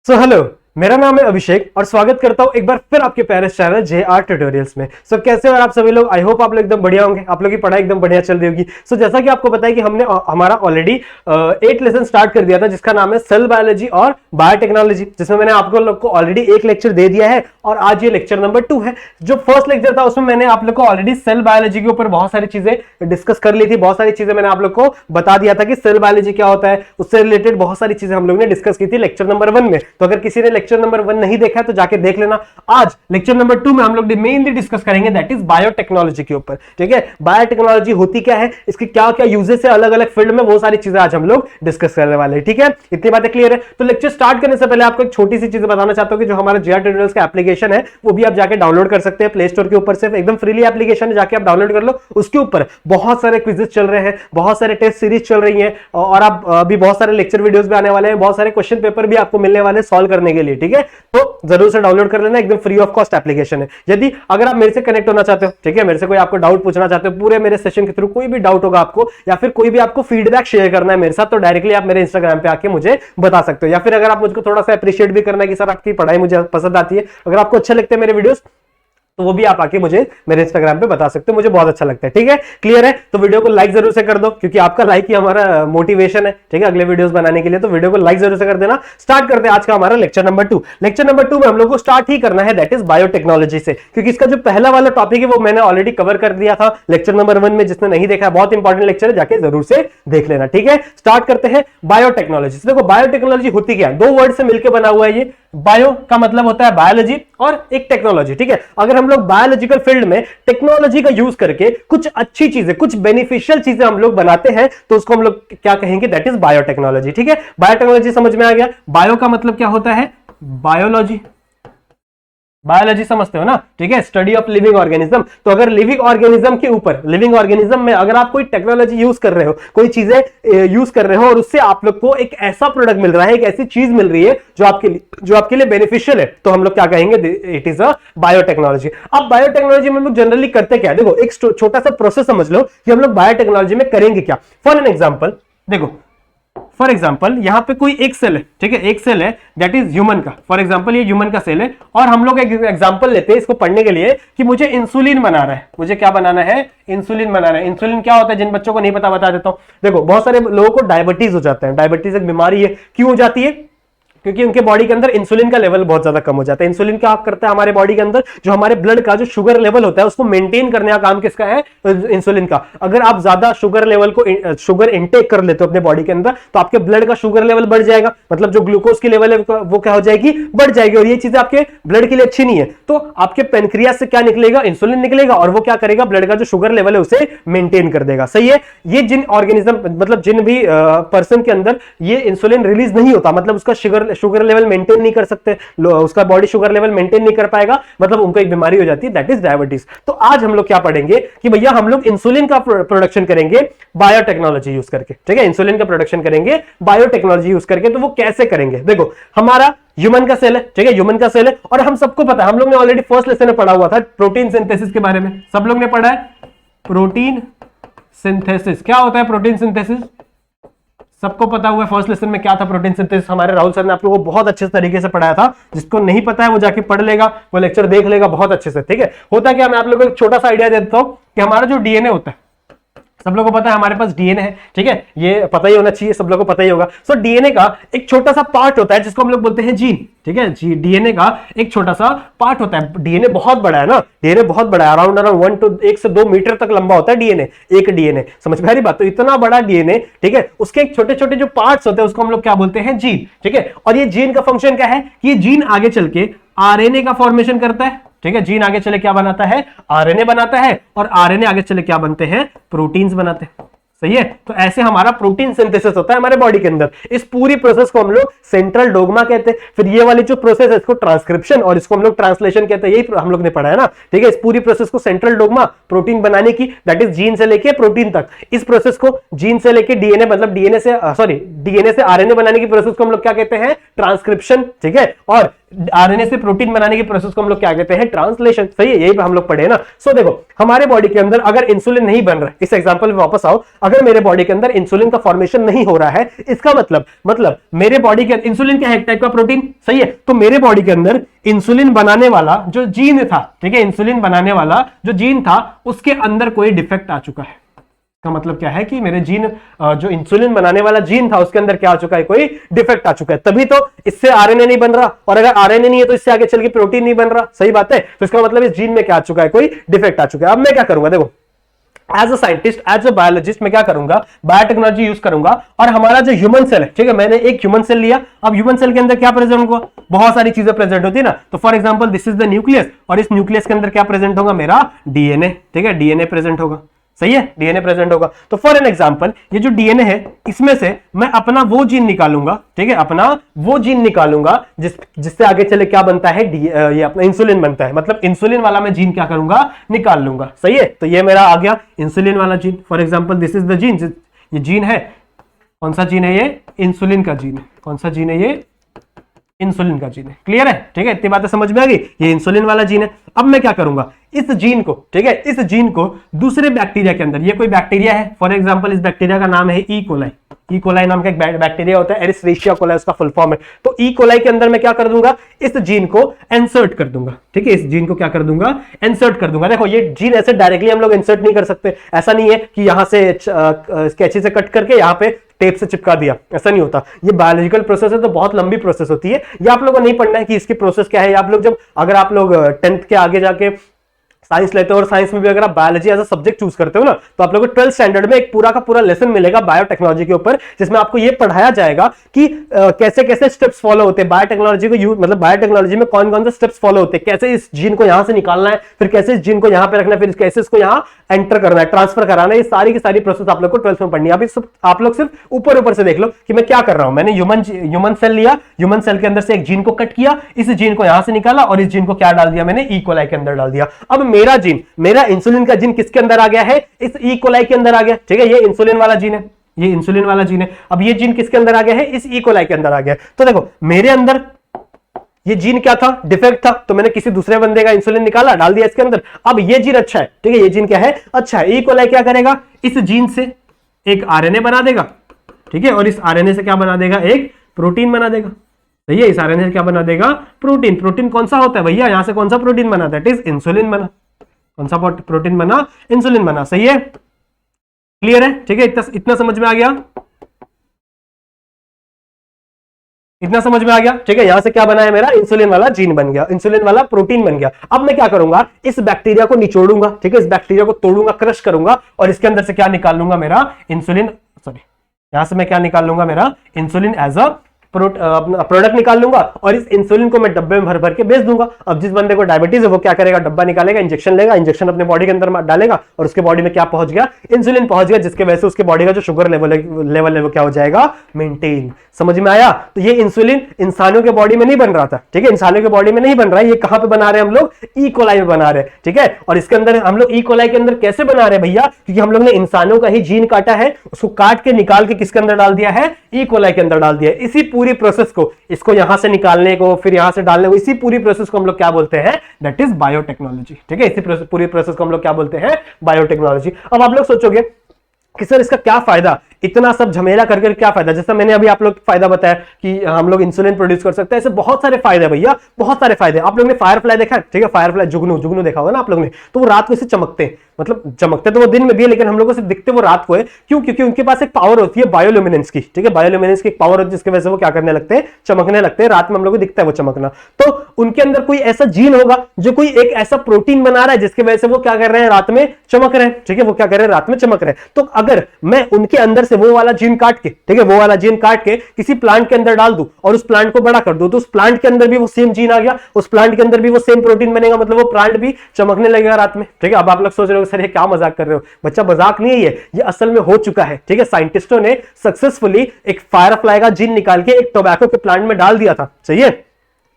Hello, मेरा नाम है अभिषेक और स्वागत करता हूं एक बार फिर आपके प्यारे चैनल JR ट्यूटोरियल्स में। कैसे हो आप सभी लोग? आई होप आप लोग एकदम बढ़िया होंगे, आप लोग की पढ़ाई एकदम बढ़िया चल रही होगी। जैसा कि आपको पता है कि हमने हमारा ऑलरेडी 8 लेसन स्टार्ट कर दिया था, जिसका नाम है सेल बायोलॉजी और बायोटेक्नोलॉजी, जिसमें मैंने आपको लोग को ऑलरेडी एक लेक्चर दे दिया है और आज ये लेक्चर नंबर 2 है। जो फर्स्ट लेक्चर था उसमें मैंने आप लोग को ऑलरेडी सेल बायोलॉजी के ऊपर बहुत सारी चीजें डिस्कस कर ली थी, बहुत सारी चीजें मैंने आप लोग को बता दिया था कि सेल बायोलॉजी क्या होता है, उससे रिलेटेड बहुत सारी चीजें हम लोग ने डिस्कस की थी लेक्चर नंबर 1 में। तो अगर किसी ने लेक्चर नंबर 1 नहीं देखा तो जाके देख लेना। आज लेक्चर नंबर 2 में हम लोग मेनली डिस्कस करेंगे दैट इज बायोटेक्नोलॉजी के ऊपर। ठीक है, बायोटेक्नोलॉजी होती क्या है, इसके क्या क्या यूजेस है अलग अलग फील्ड में, वो सारी चीजें आज हम लोग डिस्कस करने वाले हैं। ठीक है, इतनी बातें क्लियर है। तो लेक्चर स्टार्ट करने से पहले आपको एक छोटी सी चीज बताना चाहता हूं कि जो हमारा JR ट्यूटोरियल्स का एप्लीकेशन है वो भी आप जाके डाउनलोड कर सकते हैं प्ले स्टोर के ऊपर से, एकदम फ्रीली एप्लीकेशन है, जाके आप डाउनलोड कर लो। उसके ऊपर बहुत सारे क्विजेस चल रहे हैं, बहुत सारे टेस्ट सीरीज चल रही है और आप अभी बहुत सारे लेक्चर वीडियोस भी आने वाले हैं, बहुत सारे क्वेश्चन पेपर भी आपको मिलने वाले सॉल्व करने के लिए। ठीक है, तो जरूर से डाउनलोड कर लेना, एकदम फ्री ऑफ कॉस्ट एप्लीकेशन है। यदि अगर आप मेरे से कनेक्ट होना चाहते हो, ठीक है, मेरे से कोई आपको डाउट पूछना चाहते हो, पूरे मेरे सेशन के थ्रू कोई भी डाउट होगा आपको, या फिर कोई भी आपको फीडबैक शेयर करना है मेरे साथ, तो डायरेक्टली आप मेरे इंस्टाग्राम पे आके मुझे बता सकते हो। या फिर अगर आप मुझको थोड़ा सा अप्रिशिएट भी करना है कि सर आपकी पढ़ाई मुझे पसंद आती है, अगर आपको अच्छे लगते हैं मेरे वीडियोस, तो वो भी आप आके मुझे मेरे इंस्टाग्राम पे बता सकते हो, मुझे बहुत अच्छा लगता है। ठीक है, क्लियर है? तो वीडियो को लाइक जरूर से कर दो, क्योंकि आपका लाइक ही हमारा मोटिवेशन है, ठीक है, अगले वीडियोस बनाने के लिए। तो वीडियो को लाइक जरूर से कर देना। स्टार्ट करते हैं आज का हमारा लेक्चर नंबर 2। लेक्चर नंबर 2 में हम लोग को स्टार्ट ही करना है दैट इज बायोटेक्नोलॉजी से, क्योंकि इसका जो पहला वाला टॉपिक है वो मैंने ऑलरेडी कवर कर दिया था लेक्चर नंबर 1 में। जिसने नहीं देखा, बहुत इंपॉर्टेंट लेक्चर है, जाके जरूर से देख लेना। ठीक है, स्टार्ट करते हैं बायोटेक्नोलॉजी से। देखो, बायोटेक्नोलॉजी होती क्या है, दो वर्ड से मिलकर बना हुआ है ये। बायो का मतलब होता है बायोलॉजी और एक टेक्नोलॉजी। ठीक है, अगर हम लोग बायोलॉजिकल फील्ड में टेक्नोलॉजी का यूज करके कुछ अच्छी चीजें, कुछ बेनिफिशियल चीजें हम लोग बनाते हैं, तो उसको हम लोग क्या कहेंगे, दैट इज बायोटेक्नोलॉजी। ठीक है, बायोटेक्नोलॉजी समझ में आ गया। बायो का मतलब क्या होता है, बायोलॉजी, बायोलॉजी समझते हो ना? ठीक है, स्टडी ऑफ लिविंग ऑर्गेनिज्म। तो अगर लिविंग ऑर्गेनिज्म के ऊपर, लिविंग ऑर्गेनिज्म में अगर आप कोई टेक्नोलॉजी यूज कर रहे हो, कोई चीजें यूज कर रहे हो और उससे आप लोग को एक ऐसा प्रोडक्ट मिल रहा है, एक ऐसी चीज मिल रही है जो आपके लिए बेनिफिशियल है, तो हम लोग क्या कहेंगे, इट इज अ बायोटेक्नोलॉजी। अब बायोटेक्नोलॉजी में हम लोग जनरली करते क्या है, देखो एक छोटा सा प्रोसेस समझ लो कि हम लोग बायोटेक्नोलॉजी में करेंगे क्या। फॉर एन एग्जाम्पल, देखो फॉर एग्जाम्पल यहां पे कोई एक सेल है, ठीक है, एक सेल है दैट इज ह्यूमन का। फॉर एग्जाम्पल ये ह्यूमन का सेल है और हम लोग एक एग्जाम्पल लेते हैं इसको पढ़ने के लिए कि मुझे इंसुलिन बनाना है। मुझे क्या बनाना है, इंसुलिन बनाना है। इंसुलिन क्या होता है, जिन बच्चों को नहीं पता बता देता हूं। देखो, बहुत सारे लोगों को डायबिटीज हो जाता है। डायबिटीज एक बीमारी है। क्यों हो जाती है? क्योंकि उनके बॉडी के अंदर इंसुलिन का लेवल बहुत ज्यादा कम हो जाता है। इंसुलिन क्या करता है हमारे बॉडी के अंदर, जो हमारे ब्लड का जो शुगर लेवल होता है उसको मेंटेन करने का काम किसका है, इंसुलिन का। अगर आप ज्यादा शुगर लेवल को, शुगर इनटेक कर लेते हो अपने बॉडी के अंदर, तो आपके ब्लड का शुगर लेवल बढ़ जाएगा, मतलब जो ग्लूकोज की लेवल है वो क्या हो जाएगी, बढ़ जाएगी, और ये चीजें आपके ब्लड के लिए अच्छी नहीं है। तो आपके पेनक्रियास से क्या निकलेगा, इंसुलिन निकलेगा, और वो क्या करेगा, ब्लड का जो शुगर लेवल है उसे मेंटेन कर देगा। सही है, ये जिन ऑर्गेनिज्म, मतलब जिन भी पर्सन के अंदर ये इंसुलिन रिलीज नहीं होता, मतलब उसका शुगर लेवल मेंटेन नहीं कर सकते, उसका बॉडी शुगर लेवल मेंटेन नहीं कर पाएगा, मतलब उनको एक बीमारी हो जाती है दैट इज डायबिटीज। तो आज हम लोग क्या पढ़ेंगे कि भैया हम लोग इंसुलिन का प्रोडक्शन करेंगे बायोटेक्नोलॉजी यूज करके। ठीक है, इंसुलिन का प्रोडक्शन करेंगे बायोटेक्नोलॉजी यूज करके। तो वो कैसे करेंगे, देखो हमारा ह्यूमन का सेल है, ठीक है, ह्यूमन का सेल है, और हम सबको पता है, हम लोग ने ऑलरेडी फर्स्ट लेसन में पढ़ा हुआ था प्रोटीन सिंथेसिस के बारे में। सब लोग ने पढ़ा है प्रोटीन सिंथेसिस। क्या होता है प्रोटीन सिंथेसिस, सबको पता हुआ है फर्स्ट लेसन में क्या था प्रोटीन सिंथेसिस। हमारे राहुल सर ने आप लोगों को बहुत अच्छे तरीके से पढ़ाया था। जिसको नहीं पता है वो जाके पढ़ लेगा, वो लेक्चर देख लेगा बहुत अच्छे से। ठीक है, होता क्या, मैं आप लोगों को एक छोटा सा आइडिया देता हूं कि हमारा जो डीएनए होता है, सब लोगों को पता है हमारे पास डीएनए है, ठीक है, ये पता ही होना चाहिए, सब लोगों को पता ही होगा। सो डीएनए का एक छोटा सा पार्ट होता है जिसको हम लोग बोलते हैं जीन। ठीक है, डीएनए का एक छोटा सा पार्ट होता है। डीएनए बहुत बड़ा है ना, डीएनए बहुत बड़ा है, अराउंड 1 से 2 मीटर तक लंबा होता है डीएनए, एक डीएनए। समझ में आ रही बात? तो इतना बड़ा डीएनए, ठीक है, उसके एक छोटे छोटे जो पार्ट्स होते हैं उसको हम लोग क्या बोलते हैं, जीन। ठीक है, और ये जीन का फंक्शन क्या है कि ये जीन आगे चल के आरएनए का फॉर्मेशन करता है। ठीक है, जीन आगे चले क्या बनाता है, आरएनए बनाता है, और आरएनए आगे चले क्या बनते हैं, प्रोटीन्स बनाते हैं। सही है, तो ऐसे हमारा प्रोटीन सिंथेसिस होता है हमारे बॉडी के अंदर। इस पूरी प्रोसेस को हम लोग सेंट्रल डोग्मा कहते हैं। फिर ये वाली जो प्रोसेस है इसको ट्रांसक्रिप्शन, और इसको हम लोग ट्रांसलेशन कहते हैं। यही हम लोग ने पढ़ा है ना। ठीक है, इस पूरी प्रोसेस को सेंट्रल डोग्मा, प्रोटीन बनाने की, दैट इज जीन से लेके प्रोटीन तक। इस प्रोसेस को जीन से लेके डीएनए, मतलब डीएनए से आरएनए बनाने की प्रोसेस को हम लोग क्या कहते हैं, ट्रांसक्रिप्शन। ठीक है, और आरएनए से प्रोटीन बनाने की प्रोसेस को हम लोग क्या कहते हैं, ट्रांसलेशन। सही है, यही हम लोग पढ़े ना। सो देखो हमारे बॉडी के अंदर अगर इंसुलिन नहीं बन रहा है, इस एग्जांपल में वापस आओ, अगर मेरे बॉडी के अंदर इंसुलिन का फॉर्मेशन नहीं हो रहा है, इसका मतलब मेरे बॉडी के इंसुलिन क्या है, एक टाइप का प्रोटीन। सही है, तो मेरे बॉडी के अंदर इंसुलिन बनाने वाला जो जीन था, ठीक है, इंसुलिन बनाने वाला जो जीन था उसके अंदर कोई डिफेक्ट आ चुका है। का मतलब क्या है कि मेरे जीन, जो इंसुलिन बनाने वाला जीन था उसके अंदर क्या आ चुका है, कोई डिफेक्ट आ चुका है, तभी तो इससे आरएनए नहीं बन रहा, और अगर आरएनए नहीं है तो इससे आगे चल के प्रोटीन नहीं बन रहा। सही बात है, तो इसका मतलब इस जीन में क्या आ चुका है, कोई डिफेक्ट आ चुका है। अब मैं क्या करूंगा, देखो as a scientist, as a biologist मैं क्या करूंगा, बायोटेक्नोलॉजी यूज करूंगा, और हमारा जो ह्यूमन सेल है, ठीक है, मैंने एक ह्यूमन सेल लिया। अब ह्यूमन सेल के अंदर क्या प्रेजेंट होगा, बहुत सारी चीजें प्रेजेंट होती है ना। तो for example this is the nucleus, और इस न्यूक्लियस के अंदर क्या प्रेजेंट होगा, मेरा डीएनए। ठीक है, डीएनए प्रेजेंट होगा। सही है, डीएनए प्रेजेंट होगा। तो फॉर एन एग्जांपल ये जो डीएनए है इसमें से मैं अपना वो जीन निकालूंगा, ठीक है, अपना वो जीन निकालूंगा जिससे आगे चले क्या बनता है, ये अपना इंसुलिन बनता है। मतलब इंसुलिन वाला मैं जीन क्या करूंगा, निकाल लूंगा। सही है, तो ये मेरा आ गया इंसुलिन वाला gene. For example this is the gene, ये जीन है, कौन सा जीन है, ये इंसुलिन का जीन है। कौन सा जीन है, ये इंसुलिन का जीन है। क्लियर है, ठीक है, इतनी बातें समझ में आ गई, ये इंसुलिन वाला जीन है। अब मैं क्या करूंगा, इस जीन को, ठीक है, इस जीन को दूसरे बैक्टीरिया के अंदर, ये कोई बैक्टीरिया है, फॉर एग्जांपल इस बैक्टीरिया का नाम है ई कोलाई। ई कोलाई नाम का एक बैक्टीरिया होता है, एरिस्ट्रेशिया कोलाई उसका फुल फॉर्म है। तो ई कोलाई के अंदर मैं क्या कर दूंगा, इस जीन को इंसर्ट कर दूंगा। ठीक है, इस जीन को क्या कर दूंगा, इंसर्ट कर दूंगा। देखो ये जीन ऐसे डायरेक्टली हम लोग इंसर्ट नहीं कर सकते, ऐसा नहीं है कि यहां से कैंची से कट करके यहाँ पे टेप से चिपका दिया, ऐसा नहीं होता। ये बायोलॉजिकल प्रोसेस है तो बहुत लंबी प्रोसेस होती है। ये आप लोगों को नहीं पढ़ना है कि इसकी प्रोसेस क्या है। आप लोग जब, अगर आप लोग 10th के आगे जाके साइंस लेते हो, और साइंस में भी अगर आप biology as a subject choose करते हो ना, तो आप लोगों को 12th स्टैंडर्ड में एक पूरा का पूरा लेसन मिलेगा बायोटेक्नोलॉजी के ऊपर, जिसमें आपको ये पढ़ाया जाएगा कि कैसे कैसे स्टेप्स फॉलो होते हैं बायोटेक्नोलॉजी को यूज, मतलब बायोटेक्नोलॉजी में कौन कौन से स्टेप्स फॉलो होते हैं, कैसे इस जीन को यहां से निकालना है, फिर कैसे इस जीन को यहां पे रखना है, फिर कैसे इसको यहां एंटर करना है, ट्रांसफर कराना है। ये सारी की सारी प्रोसेस आप लोग को 12th में पढ़नी है। अभी आप लोग सिर्फ ऊपर ऊपर से देख लो कि मैं क्या कर रहा हूं। मैंने ह्यूमन सेल लिया, ह्यूमन सेल के अंदर से एक जीन को कट किया, इस जीन को यहां से निकाला, और इस जीन को क्या डाल दिया मैंने, ई कोलाई के अंदर डाल दिया। अब मेरा जीन, मेरा इंसुलिन का जीन किसके अंदर आ गया है, इस ई कोलाई के अंदर आ गया। ठीक है, ये इंसुलिन वाला जीन है, ये इंसुलिन वाला जीन है। अब ये जीन किसके अंदर आ गया है, इस ई कोलाई के अंदर आ गया। तो देखो मेरे अंदर ये जीन क्या था, डिफेक्ट था, तो मैंने किसी दूसरे बंदे का इंसुलिन निकाला, डाल दिया इसके अंदर। अब ये जीन अच्छा है, ठीक है, ये जीन क्या है, अच्छा है। ई कोलाई क्या करेगा, इस जीन से एक आरएनए बना देगा, ठीक है, और इस आरएनए से क्या बना देगा, एक प्रोटीन बना देगा। भैया इस आरएनए से क्या बना देगा, प्रोटीन। प्रोटीन कौन सा होता है भैया, यहां से कौन सा प्रोटीन बना, दैट इज इंसुलिन बना। कौन सा प्रोटीन बना, इंसुलिन बना। सही है, क्लियर है, ठीक है, इतना समझ में आ गया, इतना समझ में आ गया। ठीक है, यहां से क्या बना है, मेरा इंसुलिन वाला जीन बन गया, इंसुलिन वाला प्रोटीन बन गया। अब मैं क्या करूंगा, इस बैक्टीरिया को निचोड़ूंगा, ठीक है, इस बैक्टीरिया को तोड़ूंगा, क्रश करूंगा, और इसके अंदर से क्या निकाल लूंगा, मेरा इंसुलिन, सॉरी यहां से मैं क्या निकाल लूंगा, मेरा इंसुलिन एज अ प्रोडक्ट निकाल लूंगा, और इस इंसुलिन को मैं डब्बे में भर भर के बेच दूंगा। अब जिस बंदे को डायबिटीज है वो क्या करेगा, डब्बा निकालेगा, इंजेक्शन लेगा, इंजेक्शन अपने बॉडी के अंदर डालेगा, और उसके बॉडी में क्या पहुंच गया, इंसुलिन पहुंच गया, जिसके वजह से उसके बॉडी का जो शुगर लेवल है वो क्या हो जाएगा, मेंटेन। समझ में आया। तो ये इंसुलिन इंसानों के बॉडी में नहीं बन रहा था, ठीक है, इंसानों के बॉडी में नहीं बन रहा है, ये कहां पे बना रहे हैं हम लोग, ई कोलाई में बना रहे हैं। ठीक है, और इसके अंदर हम लोग ई कोलाई के अंदर कैसे बना रहे हैं भैया, क्योंकि हम लोग ने इंसानों का ही जीन काटा है, उसको काट के निकाल के किसके अंदर डाल दिया है, ई कोलाई के अंदर डाल दिया है। इसी पूरी प्रोसेस को, इसको यहां से निकालने को, फिर यहां से डालने को, इसी पूरी प्रोसेस को हम लोग क्या बोलते हैं, दैट इज बायोटेक्नोलॉजी। ठीक है, इसी पूरी प्रोसेस को हम लोग क्या बोलते हैं, बायोटेक्नोलॉजी। अब आप लोग सोचोगे कि सर इसका क्या फायदा, इतना सब झमेला करके क्या फायदा। जैसा मैंने अभी आप लोग फायदा बताया कि हम लोग इंसुलिन प्रोड्यूस कर सकते हैं, ऐसे बहुत सारे फायदे भैया, बहुत सारे फायदे। आप लोग ने फायरफ्लाई देखा है, ठीक है, फायरफ्लाई जुगनू देखा होगा ना आप लोग ने, तो वो रात को इसे चमकते हैं, मतलब चमकते तो वो दिन में भी है, लेकिन हम लोगों से दिखते वो रात को है। क्यों, क्योंकि उनके पास एक पावर होती है बायोल्यूमिनेंस की। ठीक है, बायोल्यूमिनेंस की एक पावर होती है, जिसकी वजह से वो क्या करने लगते हैं, चमकने लगते हैं। रात में हम लोग को दिखता है वो चमकना। तो उनके अंदर कोई ऐसा जीन होगा जो कोई एक ऐसा प्रोटीन बना रहा है जिसकी वजह से वो क्या कर रहे हैं, रात में चमक रहे हैं। ठीक है, वो क्या कर रहे हैं, रात में चमक रहे हैं। तो अगर मैं उनके अंदर से वो वाला जीन काट के, ठीक है, वो वाला जीन काट के किसी प्लांट के अंदर डाल दूं और उस प्लांट को बड़ा कर दूं, तो उस प्लांट के अंदर भी वो सेम जीन आ गया, उस प्लांट के अंदर भी वो सेम प्रोटीन बनेगा, मतलब वो प्लांट भी चमकने लगेगा रात में। ठीक है, अब आप लोग सोच रहे हो सर ये क्या मजाक कर रहे हो, बच्चा मजाक नहीं है, ये असल में हो चुका है। ठीक है, साइंटिस्टों ने सक्सेसफुली एक फायरफ्लाई का जीन निकाल के एक टोबैको के प्लांट में डाल दिया था। सही है,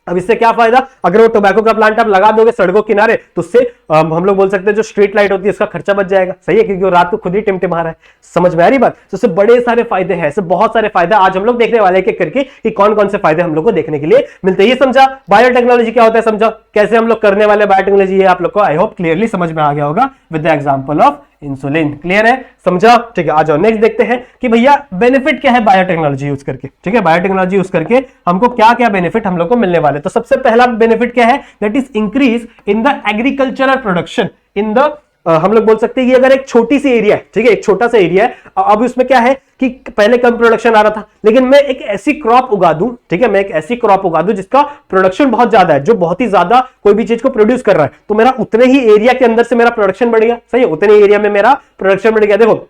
अब इससे क्या फायदा, अगर वो टोबैको का प्लांट आप लगा दोगे सड़कों किनारे तो उससे हम लोग बोल सकते हैं जो स्ट्रीट लाइट होती है उसका खर्चा बच जाएगा, सही है, क्योंकि वो रात को खुद ही टिमटिमा रहा है। समझ में आ रही बात? तो इससे बड़े सारे फायदे हैं, ऐसे बहुत सारे फायदे आज हम लोग देखने वाले हैं एक करके कि कौन कौन से फायदे हम लोग को देखने के लिए मिलते हैं। ये समझा बायोटेक्नोलॉजी क्या होता है, समझा कैसे हम लोग करने वाले बायोटेक्नोलॉजी, ये आप लोग को आई होप क्लियरली समझ में आ गया होगा with the example of insulin. Clear है, समझा? ठीक है, आ जाओ नेक्स्ट देखते हैं कि भैया बेनिफिट क्या है बायोटेक्नोलॉजी यूज करके। ठीक है, बायोटेक्नोलॉजी यूज करके हमको क्या क्या बेनिफिट हम लोग को मिलने वाले। तो सबसे पहला बेनिफिट क्या है, that is increase in the agricultural production in the हम लोग बोल सकते हैं कि अगर एक छोटी सी एरिया है, ठीक है, एक छोटा सा एरिया है, अब उसमें क्या है कि पहले कम प्रोडक्शन आ रहा था, लेकिन मैं एक ऐसी क्रॉप उगा दूं, ठीक है, मैं एक ऐसी क्रॉप उगा दूं जिसका प्रोडक्शन बहुत ज्यादा है, जो बहुत ही ज्यादा कोई भी चीज को प्रोड्यूस कर रहा है, तो मेरा उतने ही एरिया के अंदर से मेरा प्रोडक्शन बढ़ गया, सही है, उतने ही एरिया में मेरा प्रोडक्शन बढ़ गया। देखो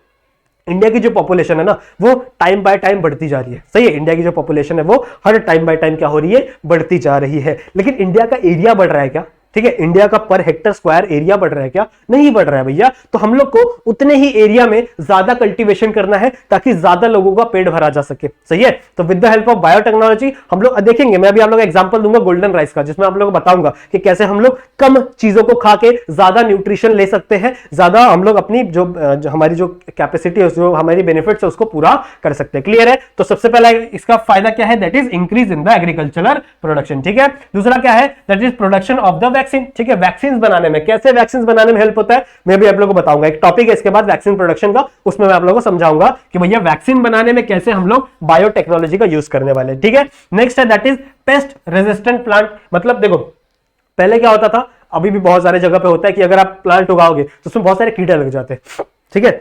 इंडिया की जो पॉपुलेशन है ना वो टाइम बाय टाइम बढ़ती जा रही है, सही है, इंडिया की जो पॉपुलेशन है वो हर टाइम बाय टाइम क्या हो रही है, बढ़ती जा रही है, लेकिन इंडिया का एरिया बढ़ रहा है क्या? ठीक है, इंडिया का पर हेक्टर स्क्वायर एरिया बढ़ रहा है क्या? नहीं बढ़ रहा है भैया। तो हम लोग को उतने ही एरिया में ज्यादा कल्टीवेशन करना है ताकि ज्यादा लोगों का पेट भरा जा सके, सही है। तो with the help of biotechnology हम लोग देखेंगे, मैं अभी आप लोग एग्जांपल दूंगा गोल्डन राइस का, जिसमें आप लोगों को बताऊंगा कि कैसे हम लोग कम चीजों को खा के ज्यादा न्यूट्रिशन ले सकते हैं, ज्यादा हम लोग अपनी जो हमारी जो कैपेसिटी है, जो हमारी बेनिफिट्स है उसको पूरा कर सकते हैं। क्लियर है? तो सबसे पहला इसका फायदा क्या है, that is increase in the agricultural production. ठीक है, दूसरा क्या है, that is production of the vaccine. ठीक है, वैक्सीन बनाने में, कैसे वैक्सीन बनाने में हेल्प होता है मैं भी आप लोगों को बताऊंगा, एक टॉपिक है इसके बाद वैक्सीन प्रोडक्शन का, उसमें मैं आप लोगों को समझाऊंगा कि भैया वैक्सीन बनाने में कैसे हम लोग बायोटेक्नोलॉजी का यूज करने वाले हैं। ठीक है, नेक्स्ट है that is pest resistant plant. मतलब देखो पहले क्या होता था, अभी भी बहुत सारे जगह पे होता है कि अगर आप प्लांट उगाओगे तो उसमें बहुत सारे कीड़े लग जाते हैं, ठीक है,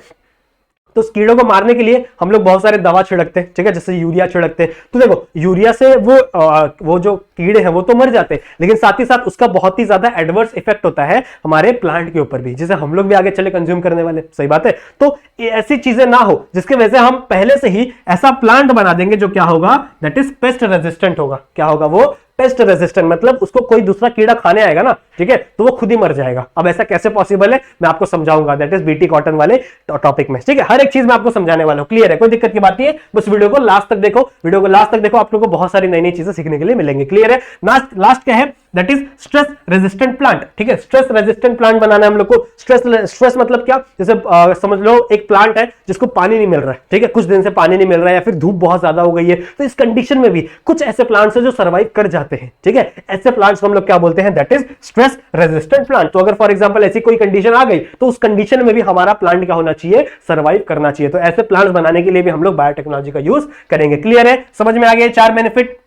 तो उस कीड़ों को मारने के लिए हम लोग बहुत सारे दवा छिड़कते हैं, ठीक है, जैसे यूरिया छिड़कते हैं। तो देखो यूरिया से वो जो कीड़े हैं वो तो मर जाते हैं, लेकिन साथ ही साथ उसका बहुत ही ज्यादा एडवर्स इफेक्ट होता है हमारे प्लांट के ऊपर भी, जिसे हम लोग भी आगे चले कंज्यूम करने वाले, सही बात है। तो ऐसी चीजें ना हो जिसके वजह से हम पहले से ही ऐसा प्लांट बना देंगे जो क्या होगा, दैट इज पेस्ट रेजिस्टेंट होगा। क्या होगा वो? पेस्ट रेजिस्टेंट, मतलब उसको कोई दूसरा कीड़ा खाने आएगा ना, ठीक है, तो वो खुद ही मर जाएगा। अब ऐसा कैसे पॉसिबल है मैं आपको समझाऊंगा, दैट इज बीटी कॉटन वाले टॉपिक में। ठीक है, हर एक चीज मैं आपको समझाने वाला हूं। क्लियर है, कोई दिक्कत की बात नहीं है, बस वीडियो को लास्ट तक देखो, वीडियो को लास्ट तक देखो, आप लोगों को बहुत सारी नई नई चीजें सीखने के लिए मिलेंगी। क्लियर है? लास्ट क्या है, that is stress resistant plant. ठीक है, स्ट्रेस रेजिस्टेंट प्लांट बनाना है हम लोग को। स्ट्रेस मतलब क्या, जैसे समझ लो एक प्लांट है जिसको पानी नहीं मिल रहा है, ठीक है, कुछ दिन से पानी नहीं मिल रहा है या फिर धूप बहुत ज्यादा हो गई है, तो इस कंडीशन में भी कुछ ऐसे प्लांट्स हैं जो सर्वाइव कर जाते हैं। ठीक है, ऐसे प्लांट्स को हम लोग क्या बोलते हैं, that is stress resistant plant. तो अगर फॉर एग्जांपल ऐसी कोई कंडीशन आ गई तो उस कंडीशन में भी हमारा प्लांट क्या होना चाहिए, सर्वाइव करना चाहिए। तो ऐसे प्लांट्स बनाने के लिए भी हम लोग बायोटेक्नोलॉजी का यूज करेंगे। क्लियर है? समझ में आ गया? 4 बेनिफिट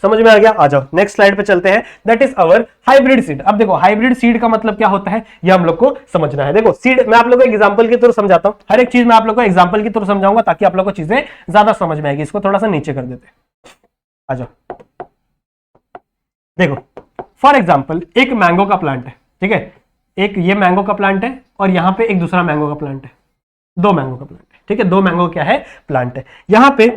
समझ में आ गया? आ जाओ नेक्स्ट स्लाइड पे चलते हैं, that is our hybrid seed. अब देखो हाइब्रिड सीड का मतलब क्या होता है ये हम लोग को समझना है। देखो सीड मैं आप लोगों को एग्जांपल के थ्रू समझाता हूं, हर एक चीज मैं आप लोग को एग्जांपल के थ्रू समझाऊंगा ताकि आप लोग को चीजें ज्यादा समझ में आएगी। इसको थोड़ा सा नीचे कर देते हैं, आ जाओ। देखो फॉर एग्जाम्पल एक मैंगो का प्लांट है, ठीक है, एक ये मैंगो का प्लांट है और यहां पे एक दूसरा मैंगो का प्लांट है, 2 मैंगो का प्लांट है। ठीक है, 2 मैंगो क्या है, प्लांट है। यहां पे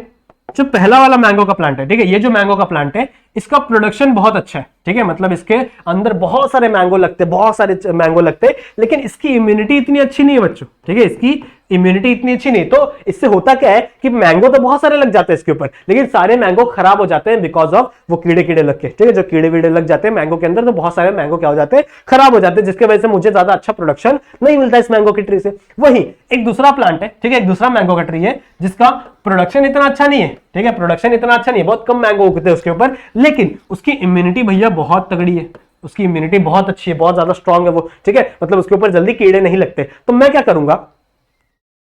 जो पहला वाला मैंगो का प्लांट है, ठीक है, ये जो मैंगो का प्लांट है इसका प्रोडक्शन बहुत अच्छा है, ठीक है, मतलब इसके अंदर बहुत सारे मैंगो लगते हैं, बहुत सारे मैंगो लगते हैं, लेकिन इसकी इम्यूनिटी इतनी अच्छी नहीं है बच्चों। ठीक है, इसकी इम्यूनिटी इतनी अच्छी नहीं। तो इससे होता क्या है कि मैंगो तो बहुत सारे लग जाते हैं इसके ऊपर, लेकिन सारे मैंगो खराब हो जाते हैं बिकॉज ऑफ वो कीड़े लग के। ठीक है, जो कीड़े वीड़े लग जाते हैं मैंगो के अंदर तो बहुत सारे मैंगो क्या हो जाते हैं, खराब हो जाते हैं, जिसकी वजह से मुझे ज्यादा अच्छा प्रोडक्शन नहीं मिलता इस मैंगो की ट्री से। वही एक दूसरा प्लांट है, ठीक है, एक दूसरा मैंगो का ट्री है जिसका प्रोडक्शन इतना अच्छा नहीं है, ठीक है, प्रोडक्शन इतना अच्छा नहीं है, बहुत कम मैंगो उगते हैं उसके ऊपर, लेकिन उसकी इम्यूनिटी भैया बहुत तगड़ी है, उसकी इम्यूनिटी बहुत अच्छी है, बहुत ज्यादा स्ट्रांग है वो। ठीक है, मतलब उसके ऊपर जल्दी कीड़े नहीं लगते। तो मैं क्या करूंगा,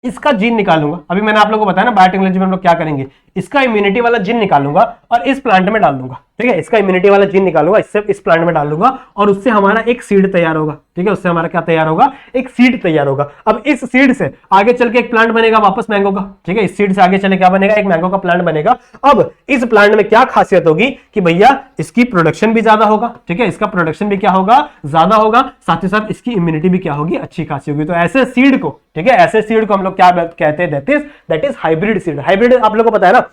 इसका जीन निकालूंगा। अभी मैंने आप लोगों को बताया ना बायोटेक्नोलॉजी में हम लोग क्या करेंगे, इसका इम्यूनिटी वाला जीन निकालूंगा और इस प्लांट में डाल दूंगा। ठीक है, इसका इम्यूनिटी वाला जीन निकालूंगा, इससे इस प्लांट में डाल दूंगा और उससे हमारा एक सीड तैयार होगा। ठीक है, उससे हमारा क्या तैयार होगा, एक सीड तैयार होगा। अब इस सीड से आगे चल के एक प्लांट बनेगा वापस मैंगो का। ठीक है, इस सीड से आगे चले क्या बनेगा, एक मैंगो का प्लांट बनेगा। अब इस प्लांट में क्या खासियत होगी कि भैया इसकी प्रोडक्शन भी ज्यादा होगा। ठीक है, इसका प्रोडक्शन भी क्या होगा, ज्यादा होगा, साथ ही साथ इसकी इम्यूनिटी भी क्या होगी, अच्छी खासी होगी। तो ऐसे सीड को, ठीक है, ऐसे सीड को हम लोग क्या कहते हैं, that is hybrid seed. Hybrid आप लोगों को पता है ना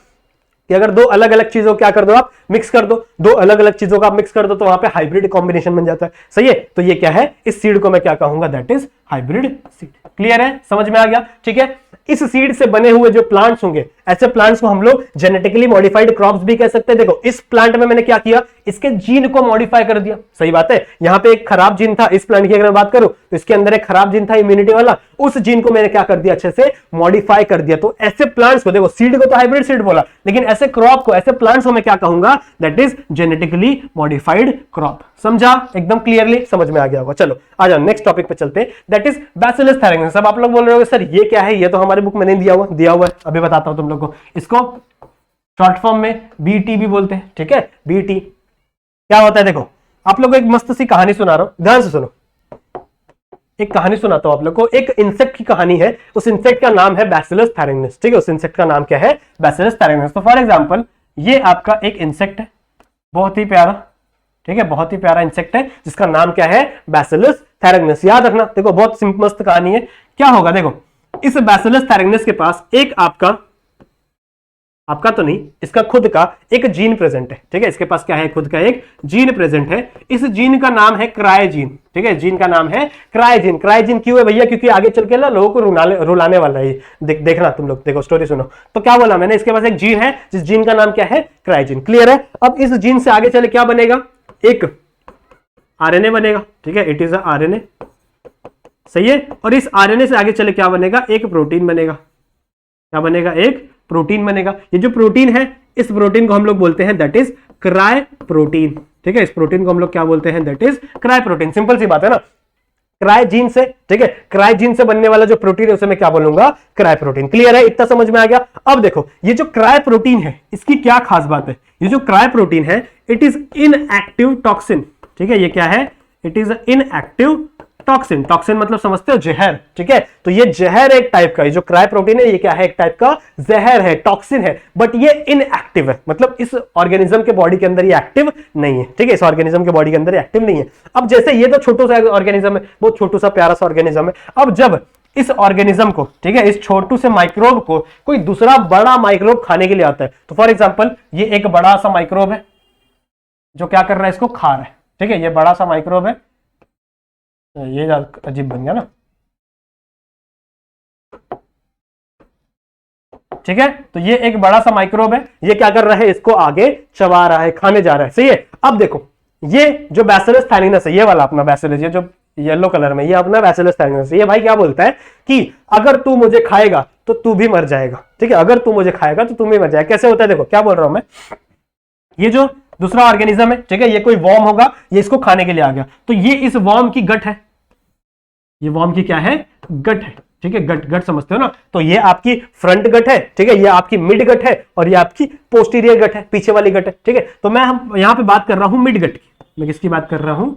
कि अगर 2 अलग अलग चीजों क्या कर दो आप, मिक्स कर दो, 2 अलग अलग चीजों का आप मिक्स कर दो तो वहां पे हाइब्रिड कॉम्बिनेशन बन जाता है। सही है, तो ये क्या है, इस सीड को मैं क्या कहूंगा, that is hybrid seed. Clear है, समझ में आ गया? ठीक है, इस सीड से बने हुए जो प्लांट्स होंगे, ऐसे प्लांट्स को हम लोग जेनेटिकली मॉडिफाइड क्रॉप्स भी कह सकते हैं। देखो इस प्लांट में मैंने क्या किया, इसके जीन को मॉडिफाई कर दिया। सही बात है, यहां पे एक खराब जीन था, इस प्लांट की अगर मैं बात करूं तो इसके अंदर एक खराब जीन था इम्यूनिटी वाला, उस जीन को मैंने क्या कर दिया, अच्छे से मॉडिफाई कर दिया। तो ऐसे प्लांट्स को, देखो सीड को तो हाइब्रिड सीड बोला, लेकिन ऐसे क्रॉप को, ऐसे प्लांट्स को मैं क्या कहूंगा, that is genetically modified crop. समझा? एकदम क्लियरली समझ में आ गया होगा। चलो आ जाओ नेक्स्ट टॉपिक पे चलते हैं, दैट इज बैसिलस थैलेमस। अब आप लोग बोल रहे हो सर ये क्या है, ये तो हमारे बुक में नहीं दिया हुआ है। अभी बताता हूं तुम लोग को, इसको शॉर्ट फॉर्म में बीटी भी बोलते हैं। ठीक है, बीटी क्या होता है, देखो आप लोग को एक मस्त सी कहानी सुना रहा हूं, ध्यान से सुनो। एक कहानी सुनाता हूं आप लोग को, एक इंसेक्ट की कहानी है, उस इंसेक्ट का नाम है बैसिलस थैलेमस। ठीक है, उस इंसेक्ट का नाम क्या है, बैसिलस थैलेमस। तो फॉर एग्जांपल ये आपका एक इंसेक्ट है, बहुत ही प्यारा, ठीक है, बहुत ही प्यारा इंसेक्ट है जिसका नाम क्या है, बैसिलस थैलेमस। याद रखना, देखो बहुत मस्त कहानी है। क्या होगा, देखो इस बैसिलस थैलेमस के पास एक आपका तो नहीं, इसका खुद का एक जीन प्रेजेंट है। ठीक है, इसके पास क्या है, खुद का एक जीन प्रेजेंट है। इस जीन का नाम है क्रायोजीन। ठीक है, जीन का नाम है क्रायोजीन। क्रायोजीन क्यों है भैया, क्योंकि आगे चल के ना लोगों को रुलाने वाला है। देखना तुम लोग, देखो स्टोरी सुनो। तो क्या बोला मैंने, इसके पास एक जीन है जिस जीन का नाम क्या है, क्रायोजीन। क्लियर है? अब इस जीन से आगे चले क्या बनेगा, एक आरएनए बनेगा। ठीक है, इट इज आरएनए, सही है। और इस आरएनए से आगे चले क्या बनेगा, एक प्रोटीन बनेगा। क्या बनेगा, एक प्रोटीन बनेगा। ये जो प्रोटीन है, इस प्रोटीन को हम लोग बोलते हैं दैट इज क्राय प्रोटीन। ठीक है, इस प्रोटीन को हम लोग क्या बोलते हैं, that is cry protein. Simple सी बात है ना, क्रायोजीन से, ठीक है, क्रायोजीन से बनने वाला जो प्रोटीन है उसे मैं क्या बोलूंगा, क्राय प्रोटीन। क्लियर है, इतना समझ में आ गया? अब देखो ये जो क्राय प्रोटीन है, इसकी क्या खास बात है, ये जो क्राय प्रोटीन है, इट इज इनएक्टिव टॉक्सिन। ठीक है, ये क्या है, it is inactive toxin. Toxin मतलब समझते हो, जहर। ठीक है, तो ये जहर एक टाइप का, ये जो क्राय प्रोटीन है ये क्या है, एक टाइप का जहर है, टॉक्सिन है, बट ये इनएक्टिव है। मतलब इस ऑर्गेनिज्म के बॉडी के अंदर ये एक्टिव नहीं है। ठीक है, इस ऑर्गेनिज्म के बॉडी के अंदर एक्टिव नहीं है। अब जैसे ये तो छोटू सा ऑर्गेनिज्म है, बहुत छोटू सा प्यारा सा ऑर्गेनिज्म है। अब जब इस ऑर्गेनिज्म को, ठीक है, इस छोटू से माइक्रोब को कोई दूसरा बड़ा माइक्रोब खाने के लिए आता है, तो फॉर एग्जाम्पल ये एक बड़ा सा माइक्रोब है जो क्या कर रहा है, इसको खा रहा है। ठीक है, ये बड़ा सा माइक्रोब है, ये अजीब बन गया ना। ठीक है, तो ये एक बड़ा सा माइक्रोब है, ये क्या कर रहा है, इसको आगे चबा रहा है, खाने जा रहा है। सही है। अब देखो ये जो बैसिलस थैलेमस है, ये वाला अपना बैसिलस, ये जो येलो कलर में, ये अपना बैसिलस थैलेमस, ये भाई क्या बोलता है कि अगर तू मुझे खाएगा तो तू भी मर जाएगा। ठीक है, अगर तू मुझे खाएगा तो तू भी मर जाएगा। कैसे होता है, देखो क्या बोल रहा हूं मैं, ये जो दूसरा ऑर्गेनिज्म है, ठीक है, ये कोई वॉर्म होगा, ये इसको खाने के लिए आ गया, तो ये इस वॉर्म की गट है, ये वॉर्म की क्या है, गट है। ठीक है, गट, गट समझते हो ना, तो ये आपकी फ्रंट गट है। ठीक है, ये आपकी मिड गट है और ये आपकी पोस्टीरियर गट है, पीछे वाली गट है। ठीक है, तो मैं हम यहां पे बात कर रहा हूं मिड गट की। मैं किसकी बात कर रहा हूं,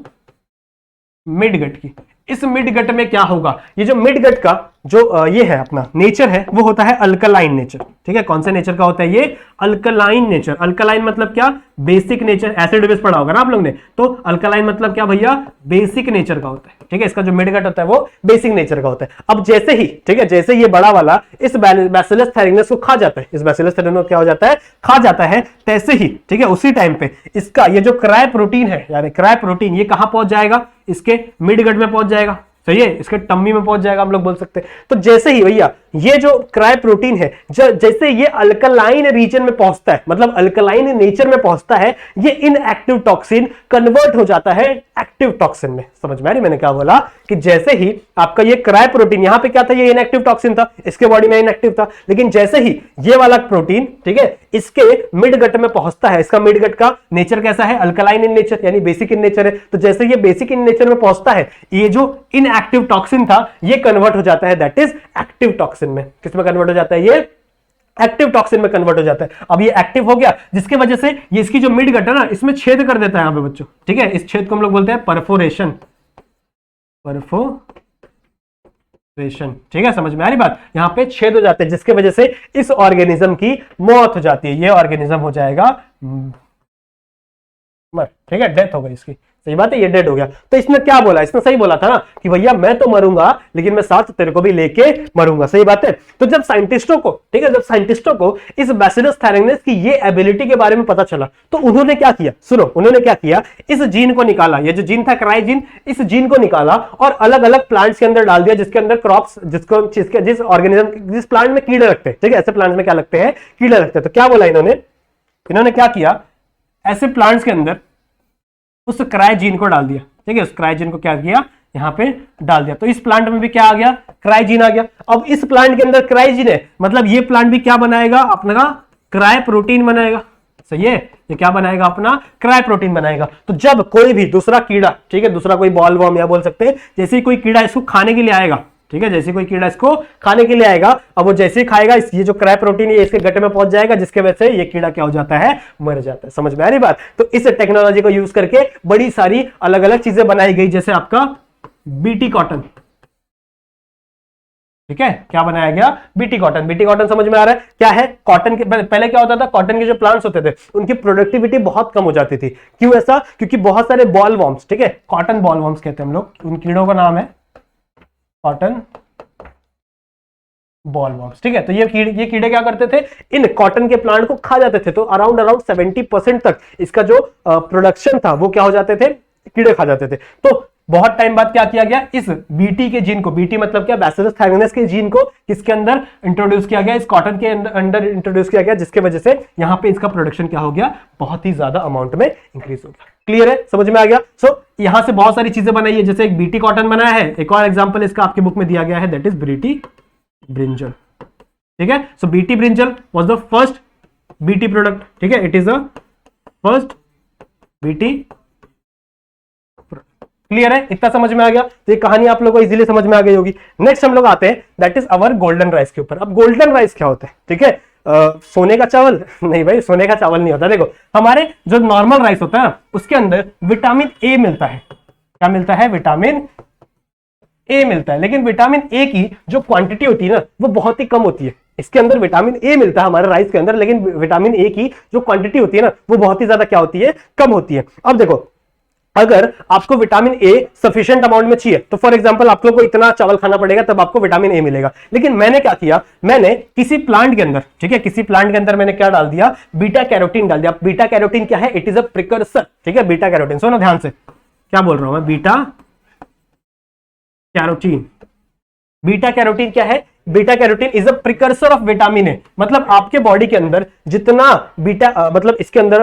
मिड गट की। इस मिड गट में क्या होगा, ये जो मिड गट का जो ये है अपना नेचर है, वो होता है अल्कलाइन नेचर। ठीक है, कौन से नेचर का होता है ये, अल्कलाइन नेचर। अल्कलाइन मतलब क्या, बेसिक नेचर। एसिड बेस पढ़ा होगा ना आप लोग ने, तो अल्कलाइन मतलब क्या भैया, बेसिक नेचर का होता है। ठीक है, इसका जो मिड गट होता है वो बेसिक नेचर का होता है। अब जैसे ही, ठीक है, जैसे ये बड़ा वाला इस बैसिलस थैलेमस को खा जाता है, इस बैसिलस थैलेमस क्या हो जाता है, खा जाता है, तैसे ही, ठीक है, उसी टाइम पे इसका ये जो क्राय प्रोटीन है, यानी क्राय प्रोटीन, ये कहां पहुंच जाएगा, इसके मिड गट में पहुंच जाएगा। सही है, इसके टम्मी में पहुंच जाएगा, हम लोग बोल सकते हैं। तो जैसे ही भैया ये जो क्राय प्रोटीन है, जैसे ये अल्कलाइन रीजन में पहुंचता है, मतलब अल्कलाइन नेचर में पहुंचता है, ये इनएक्टिव टॉक्सिन कन्वर्ट हो जाता है एक्टिव टॉक्सिन में। समझ में आ रही मैंने क्या बोला, कि जैसे ही आपका ये क्राय प्रोटीन, यहां पे क्या था, ये इनएक्टिव टॉक्सिन था, इसके बॉडी में इनएक्टिव था, लेकिन जैसे ही ये वाला प्रोटीन, ठीक है, इसके मिड गट में पहुंचता है, इसका मिड गट का नेचर कैसा है, अल्कलाइन इन नेचर, यानी बेसिक इन नेचर है। तो जैसे ये बेसिक इन नेचर में पहुंचता है, ये जो इनएक्टिव टॉक्सिन था ये कन्वर्ट हो जाता है दैट इज एक्टिव टॉक्सिन में। किसमें कन्वर्ट हो जाता है, ये एक्टिव टॉक्सिन में कन्वर्ट हो जाता है। अब ये एक्टिव हो गया, जिसके वजह से ये इसकी जो मिड गट है ना, इसमें छेद कर देता है यहां पे बच्चों। ठीक है, इस छेद को हम लोग बोलते हैं परफोरेशन। परफोरेशन, ठीक है, समझ में आ रही बात, यहां पे छेद हो जाते हैं, जिसके वजह से इस ऑर्गेनिज्म की मौत हो जाती है। ये ऑर्गेनिज्म हो जाएगा मर, ठीक है, डेथ हो गई इसकी, सही बात है, ये डेड हो गया। तो इसने क्या बोला, इसने सही बोला था ना कि भैया मैं तो मरूंगा लेकिन मैं साथ तेरे को भी लेके मरूंगा, सही बात है। तो जब साइंटिस्टों को, ठीक है, जब साइंटिस्टों को इस बैसिलस थैलेग्नेस की ये एबिलिटी के बारे में पता चला तो उन्होंने क्या किया, सुनो, उन्होंने क्या किया, इस जीन को निकाला, ये जो जीन था क्राई जीन, इस जीन को निकाला और अलग अलग प्लांट्स के अंदर डाल दिया, जिसके अंदर क्रॉप्स, जिस ऑर्गेनिज्म, जिस प्लांट में कीड़े लगते हैं, ठीक है, ऐसे प्लांट में क्या लगते हैं, कीड़े लगते हैं। तो क्या बोला इन्होंने क्या किया, ऐसे प्लांट्स के अंदर उस क्राई जीन को डाल दिया, ठीक है, उस क्राई जीन को क्या किया, यहां पे डाल दिया। तो इस प्लांट में भी क्या आ गया, क्राई जीन आ गया। अब इस प्लांट के अंदर क्राई जीन है, मतलब ये प्लांट भी क्या बनाएगा, अपना क्राई प्रोटीन बनाएगा, सही है, ये क्या बनाएगा, अपना क्राई प्रोटीन बनाएगा। तो जब कोई भी दूसरा कीड़ा, ठीक है, दूसरा कोई बॉल वॉर्म या बोल सकते हैं, जैसे ही कोई कीड़ा इसको खाने के लिए आएगा, ठीक है, जैसे कोई कीड़ा इसको खाने के लिए आएगा, अब वो जैसे ही खाएगा ये जो क्राई प्रोटीन है इसके गटे में पहुंच जाएगा, जिसके वजह से ये कीड़ा क्या हो जाता है, मर जाता है। समझ में आ रही बात। तो इस टेक्नोलॉजी को यूज करके बड़ी सारी अलग अलग चीजें बनाई गई, जैसे आपका बीटी कॉटन, ठीक है, क्या बनाया गया, बीटी कॉटन। बीटी कॉटन समझ में आ रहा है क्या है, कॉटन के पहले क्या होता था, कॉटन के जो प्लांट्स होते थे उनकी प्रोडक्टिविटी बहुत कम हो जाती थी। क्यों ऐसा, क्योंकि बहुत सारे बॉल वॉर्म्स, ठीक है, कॉटन बॉल वॉर्म्स कहते हैं हम लोग, उन कीड़ों का नाम है कॉटन बॉल वॉर्म्स, ठीक है। तो ये कीड़े क्या करते थे, इन कॉटन के प्लांट को खा जाते थे। तो अराउंड 70% तक इसका जो प्रोडक्शन था वो क्या हो जाते थे, कीड़े खा जाते थे। तो बहुत टाइम बाद क्या किया गया, इस बीटी के जीन को, बीटी मतलब क्या, बैसिलस थैलेग्नेस के जीन को किसके अंदर इंट्रोड्यूस किया गया, इस कॉटन के अंदर इंट्रोड्यूस किया गया, जिसके वजह से यहां पे इसका प्रोडक्शन क्या हो गया, बहुत ही ज्यादा अमाउंट में इंक्रीज हो गया। क्लियर है, समझ में आ गया। सो यहां से बहुत सारी चीजें बनाई है, जैसे एक बीटी कॉटन बनाया है, एक और एग्जांपल इसका आपके बुक में दिया गया है, दैट इज बीटी ब्रिंजल, ठीक है। So BT brinjal was the first BT product, ठीक है, it is the first BT. Clear है, इतना समझ में आ गया। तो ये कहानी आप लोगों को इजीली समझ में आ गई होगी। नेक्स्ट हम लोग आते हैं, that is our golden rice के ऊपर। अब गोल्डन राइस क्या होता है, ठीक है, सोने का चावल नहीं भाई, सोने का चावल नहीं होता। देखो हमारे जो नॉर्मल राइस होता है ना, उसके अंदर विटामिन ए मिलता है। क्या मिलता है, विटामिन ए मिलता है, लेकिन विटामिन ए की जो क्वांटिटी होती है ना वो बहुत ही कम होती है। इसके अंदर विटामिन ए मिलता है हमारे राइस के अंदर, लेकिन विटामिन ए की जो क्वांटिटी होती है ना वो बहुत ही ज्यादा क्या होती है, कम होती है। अब देखो अगर आपको विटामिन ए सफिशिएंट अमाउंट में चाहिए तो फॉर एग्जांपल आप लोग को इतना चावल खाना पड़ेगा तब आपको विटामिन ए मिलेगा। लेकिन मैंने क्या किया, मैंने किसी प्लांट के अंदर, ठीक है, किसी प्लांट के अंदर मैंने क्या डाल दिया, बीटा कैरोटीन डाल दिया। बीटा कैरोटीन क्या है, इट इज अ प्रिकर्सर, ठीक है, बीटा कैरोटीन। सुनो ध्यान से, क्या बोल रहा हूं मैं, बीटा कैरोटीन। बीटा कैरोटीन क्या है, beta carotene is a precursor of vitamin A. मतलब आपके बॉडी के अंदर जितना बीटा मतलब इसके अंदर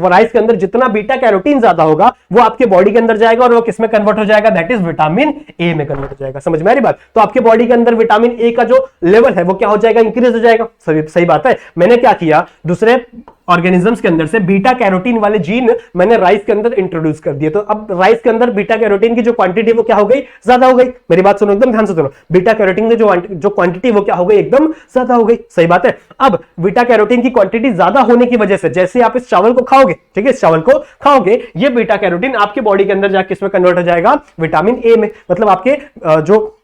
राइस के अंदर जितना बीटा कैरोटीन ज्यादा होगा वो आपके बॉडी के अंदर जाएगा और वो किस में कन्वर्ट हो जाएगा, दैट इज विटामिन ए में कन्वर्ट हो जाएगा। समझ में आ रही बात। तो आपके बॉडी के अंदर विटामिन ए का जो लेवल है वो क्या हो जाएगा, इंक्रीज हो जाएगा। सही बात है। मैंने क्या किया, दूसरे ऑर्गेनिजम्स के अंदर से बीटा कैरोटीन वाले जीन मैंने राइस के अंदर इंट्रोड्यूस कर दिए। तो अब राइस के अंदर बीटा कैरोटीन की जो क्वांटिटी वो क्या हो गई, ज्यादा हो गई। मेरी बात सुनो एकदम ध्यान से सुनो, बीटा कैरोटीन की जो क्वांटिटी वो क्या हो गई, एकदम ज्यादा हो गई। सही बात है। अब बीटा कैरोटीन की क्वांटिटी ज्यादा होने की वजह से जैसे आप इस चावल को खाओगे, ठीक है, इस चावल को खाओगे, ये बीटा कैरोटीन आपके बॉडी के अंदर जाके इसमें कन्वर्ट हो जाएगा विटामिन ए में। मतलब आपके जो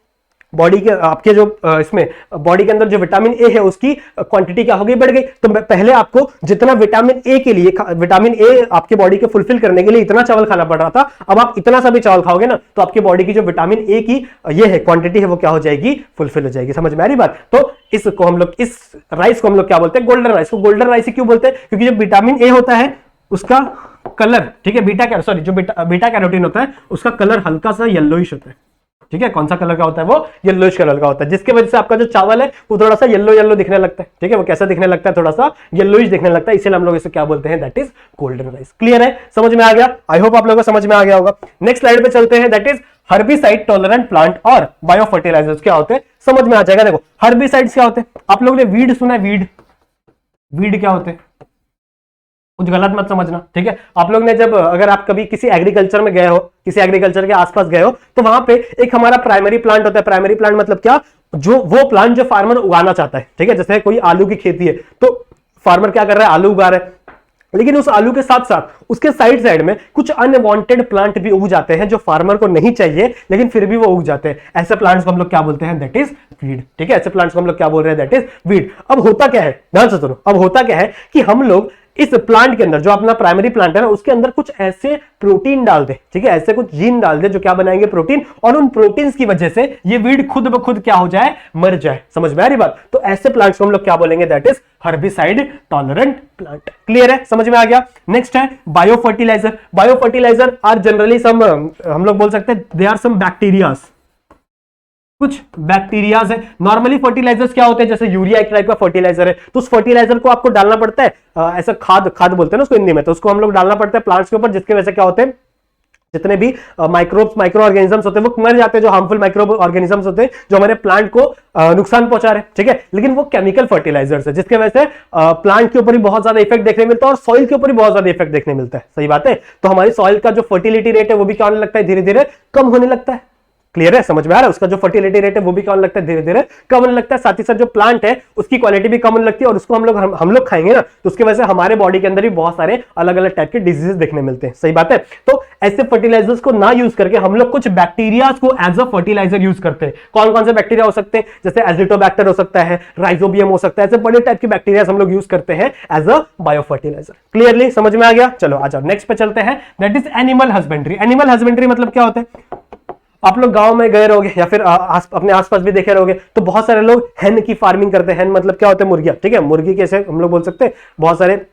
बॉडी के आपके जो इसमें बॉडी के अंदर जो विटामिन ए है उसकी क्वांटिटी क्या हो गई, बढ़ गई। तो पहले आपको जितना विटामिन ए के लिए, विटामिन ए आपके बॉडी के फुलफिल करने के लिए इतना चावल खाना पड़ रहा था, अब आप इतना सा भी चावल खाओगे ना तो आपकी बॉडी की जो विटामिन ए की ये है क्वांटिटी है वो क्या हो जाएगी, फुलफिल हो जाएगी। समझ में आ रही बात। तो इसको हम लोग, इस राइस को हम लोग क्या बोलते हैं, गोल्डन राइस को। गोल्डन राइस क्यों बोलते हैं, क्योंकि जो विटामिन ए होता है उसका कलर, ठीक है, जो बीटा कैरोटीन होता है उसका कलर हल्का सा येलोइश होता है। ठीक है, कौन सा कलर का होता है, वो येलोइश कलर का होता है, जिसके वजह से आपका जो चावल है वो थोड़ा सा येलो येलो दिखने लगता है। ठीक है, वो कैसा दिखने लगता है, थोड़ा सा येलोइश दिखने लगता है, इसलिए हम लोग इसे क्या बोलते हैं, that is golden rice. Clear है, समझ में आ गया। आई होप आप लोगों को समझ में आ गया होगा। नेक्स्ट स्लाइड पे चलते हैं, that is herbicide tolerant plant और बायो फर्टिलाइजर्स क्या होते हैं, समझ में आ जाएगा। देखो हर्बिसाइड्स क्या होते हैं, आप लोगों ने वीड सुना है, वीड क्या होते हैं, कुछ गलत मत समझना। ठीक है, आप लोग ने जब, अगर आप कभी किसी एग्रीकल्चर में गए हो, किसी एग्रीकल्चर के आसपास गए हो, तो वहां पे एक हमारा प्राइमरी प्लांट होता है। प्राइमरी प्लांट मतलब क्या, जो वो प्लांट जो फार्मर उगाना चाहता है। ठीक है, जैसे कोई आलू की खेती है तो फार्मर क्या कर रहा है, आलू उगा रहा है, लेकिन उस आलू के साथ साथ उसके साइड में कुछ अनवांटेड प्लांट भी उग जाते हैं जो फार्मर को नहीं चाहिए, लेकिन फिर भी वो उग जाते हैं। ऐसे प्लांट्स को हम लोग क्या बोलते हैं, दैट इज वीड। ठीक है, ऐसे प्लांट्स को हम लोग क्या बोल रहे हैं, दैट इज वीड। अब होता क्या है, ध्यान से सुनो, अब होता क्या है कि हम लोग इस प्लांट के अंदर, जो अपना प्राइमरी प्लांट है ना, उसके अंदर कुछ ऐसे प्रोटीन डाल दे, ठीक है, ऐसे कुछ जीन डाल दे जो क्या बनाएंगे, प्रोटीन, और उन प्रोटीन्स की वजह से ये वीड खुद ब खुद क्या हो जाए, मर जाए। समझ में आ रही बात? तो ऐसे प्लांट्स को हम लोग क्या बोलेंगे, that is herbicide tolerant plant. Clear है, समझ में आ गया। नेक्स्ट है bio fertiliser. Bio fertiliser are generally some, हम लोग बोल सकते हैं दे आर सम बैक्टीरियाज, कुछ बैक्टीरियाज है। नॉर्मली फर्टिलाइजर्स क्या होते हैं, जैसे यूरिया एक टाइप का फर्टिलाइजर है, तो उस फर्टिलाइजर को आपको डालना पड़ता है, ऐसा खाद बोलते हैं ना उसको हिंदी में, तो उसको हम लोग डालना पड़ता है प्लांट्स के ऊपर, जिसके वजह से क्या होते हैं, जितने भी माइक्रो ऑर्गेनिजम्स होते हैं वो मर जाते हैं, जो हार्मफुल माइक्रो ऑर्गेनिजम्स होते हैं जो हमारे प्लांट को नुकसान पहुंचा रहे हैं, ठीक है। लेकिन वो केमिकल फर्टिलाइजर्स है, जिसके वजह से प्लांट के ऊपर भी बहुत ज्यादा इफेक्ट देखने मिलता है और सॉइल के ऊपर भी बहुत ज्यादा इफेक्ट देखने मिलता है। सही बात है। तो हमारी सॉइल का जो फर्टिलिटी रेट है वो भी क्या होने लगता है, धीरे धीरे कम होने लगता है। क्लियर है, समझ में आ रहा है? उसका जो फर्टिलिटी रेट है वो भी क्या होने लगता है, धीरे धीरे कम होने लगता है। साथ ही साथ जो प्लांट है उसकी क्वालिटी भी कम होने लगती है, और उसको हम लोग खाएंगे ना, तो उसकी वजह से हमारे बॉडी के अंदर भी बहुत सारे अलग अलग टाइप के डिजीजेस देखने मिलते हैं। सही बात है। तो ऐसे फर्टिलाइजर्स को ना यूज करके हम लोग कुछ बैक्टीरियाज को एज अ फर्टिलाइजर यूज करते हैं। कौन कौन से बैक्टीरिया हो सकते हैं, जैसे एजिटोबैक्टर हो सकता है, राइजोबियम हो सकता है, ऐसे बड़े टाइप के बैक्टीरिया हम लोग यूज करते हैं as a bio fertilizer. Clearly समझ में आ गया? चलो आ जाओ नेक्स्ट पे चलते हैं, that is animal husbandry. Animal husbandry मतलब क्या होता है, आप लोग गांव में गए रहोगे या फिर अपने आसपास भी देखे रहोगे, तो बहुत सारे लोग हेन की फार्मिंग करते हैं। हेन मतलब क्या होता है, मुर्गिया, ठीक है। मुर्गी कैसे हम लोग बोल सकते हैं,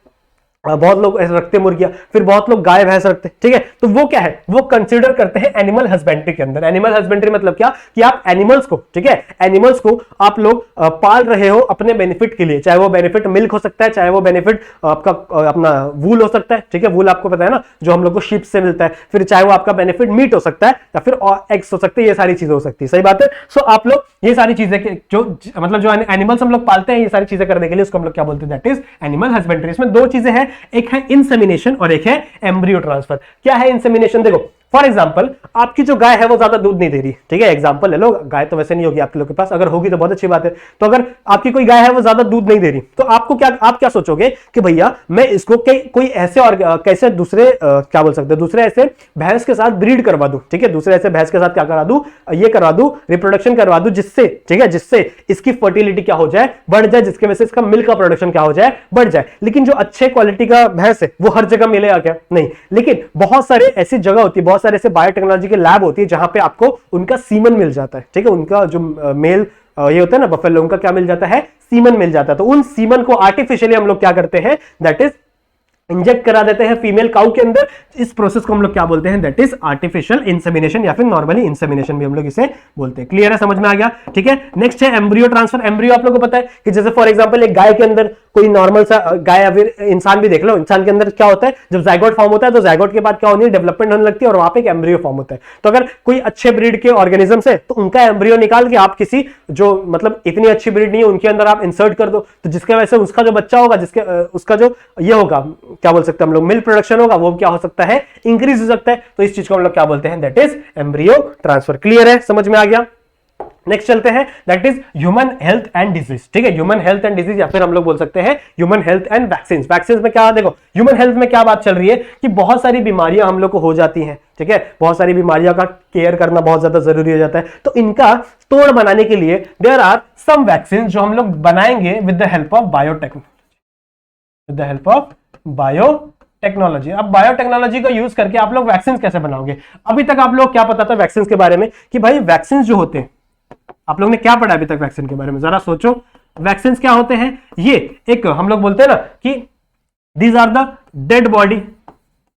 बहुत लोग ऐसे रखते हैं मुर्गियां, फिर बहुत लोग गाय भैंस रखते हैं, ठीक है। तो वो क्या है, वो कंसीडर करते हैं एनिमल हस्बेंड्री के अंदर। एनिमल हस्बेंड्री मतलब क्या, कि आप एनिमल्स को, ठीक है, एनिमल्स को आप लोग पाल रहे हो अपने बेनिफिट के लिए, चाहे वो बेनिफिट मिल्क हो सकता है, चाहे वो बेनिफिट आपका अपना वूल हो सकता है, ठीक है। वूल आपको पता है ना, जो हम लोग को शीप से मिलता है। फिर चाहे वो आपका बेनिफिट मीट हो सकता है, या फिर एग्स हो सकते हैं, ये सारी चीजें हो सकती है। सही बात है। सो आप लोग ये सारी चीजें जो मतलब जो एनिमल्स हम लोग पालते हैं, ये सारी चीजें करने के लिए उसको हम लोग क्या बोलते हैं, दैट इज एनिमल हस्बेंड्री। इसमें दो चीजें हैं, एक है इंसेमिनेशन और एक है एम्ब्रियो ट्रांसफर। क्या है इंसेमिनेशन, देखो फॉर एग्जाम्पल आपकी जो गाय है वो ज्यादा दूध नहीं दे रही, ठीक है, एग्जाम्पल ले लो, गाय तो वैसे नहीं होगी आपके लोग के पास, अगर होगी तो बहुत अच्छी बात है। तो अगर आपकी कोई गाय है वो ज्यादा दूध नहीं दे रही, तो आपको क्या, आप क्या सोचोगे कि भैया मैं इसको कोई ऐसे और कैसे दूसरे क्या बोल सकते हैं, दूसरे ऐसे भैंस के साथ ब्रीड करवा दूं, ठीक है, दूसरे ऐसे भैंस के साथ क्या करा दूं, ये करवा दूं, रिप्रोडक्शन करवा दूं, जिससे, ठीक है, जिससे इसकी फर्टिलिटी क्या हो जाए, बढ़ जाए, जिसके वजह से इसका मिल्क का प्रोडक्शन क्या हो जाए, बढ़ जाए। लेकिन जो अच्छे क्वालिटी का भैंस है वो हर जगह मिलेगा क्या, नहीं। लेकिन बहुत सारे ऐसी जगह होती है, बहुत सारे ऐसे बायोटेक्नोलॉजी के लैब होती है जहां पे आपको उनका सीमन मिल जाता है, ठीक है, उनका जो मेल ये होता है ना बफेलो, उनका क्या मिल जाता है, सीमन मिल जाता है। तो उन सीमन को आर्टिफिशियली हम लोग क्या करते हैं, दैट इज इंजेक्ट करा देते हैं फीमेल काउ के अंदर। इस प्रोसेस को हम लोग क्या बोलते हैं, दैट इज आर्टिफिशियल इंसेमिनेशन, या फिर नॉर्मली इंसेमिनेशन भी हम लोग इसे बोलते हैं। क्लियर है, समझ में आ गया? ठीक है। नेक्स्ट है एम्ब्रियो ट्रांसफर। एम्ब्रियो आप लोगों को पता है कि जैसे फॉर एग्जांपल एक गाय के अंदर कोई नॉर्मल सा गाय, या फिर इंसान भी देख लो, इंसान के अंदर क्या होता है, जब जाइगोट फॉर्म होता है तो जाइगोट के बाद क्या होनी है, डेवलपमेंट होने लगती है, और वहां पे एक एम्ब्रियो फॉर्म होता है। तो अगर कोई अच्छे ब्रीड के ऑर्गेनिज्म है तो उनका एम्ब्रियो निकाल के आप किसी जो मतलब इतनी अच्छी ब्रीड नहीं है उनके अंदर आप इंसर्ट कर दो, तो जिसके वजह से उसका जो बच्चा होगा, जिसके उसका जो ये होगा, क्या बोल सकते हैं हम लोग, मिल्क प्रोडक्शन होगा, वो क्या हो सकता है, इंक्रीज हो सकता है। तो इस चीज को हम लोग क्या बोलते हैं, that is embryo transfer. Clear है, समझ में आ गया? नेक्स्ट चलते हैं, that is human health and disease. ठीक है, ह्यूमन हेल्थ एंड डिजीज, या फिर हम लोग बोल सकते हैं human health and vaccine. Vaccine में क्या, देखो ह्यूमन हेल्थ में क्या बात चल रही है कि बहुत सारी बीमारियां हम लोग को हो जाती हैं, ठीक है, बहुत सारी बीमारियों का केयर करना बहुत ज्यादा जरूरी हो जाता है। तो इनका तोड़ बनाने के लिए देयर आर सम वैक्सीन जो हम लोग बनाएंगे with the help of biotechnology, with the help of biotechnology. अब बायोटेक्नोलॉजी को यूज करके आप लोग वैक्सीन कैसे बनाओगे? अभी तक आप लोग क्या पता था वैक्सीन के बारे में, कि भाई वैक्सीन जो होते हैं, आप लोग ने क्या पढ़ा अभी तक वैक्सीन के बारे में, जरा सोचो। वैक्सीन क्या होते हैं? ये एक हम लोग बोलते हैं ना कि these are the dead body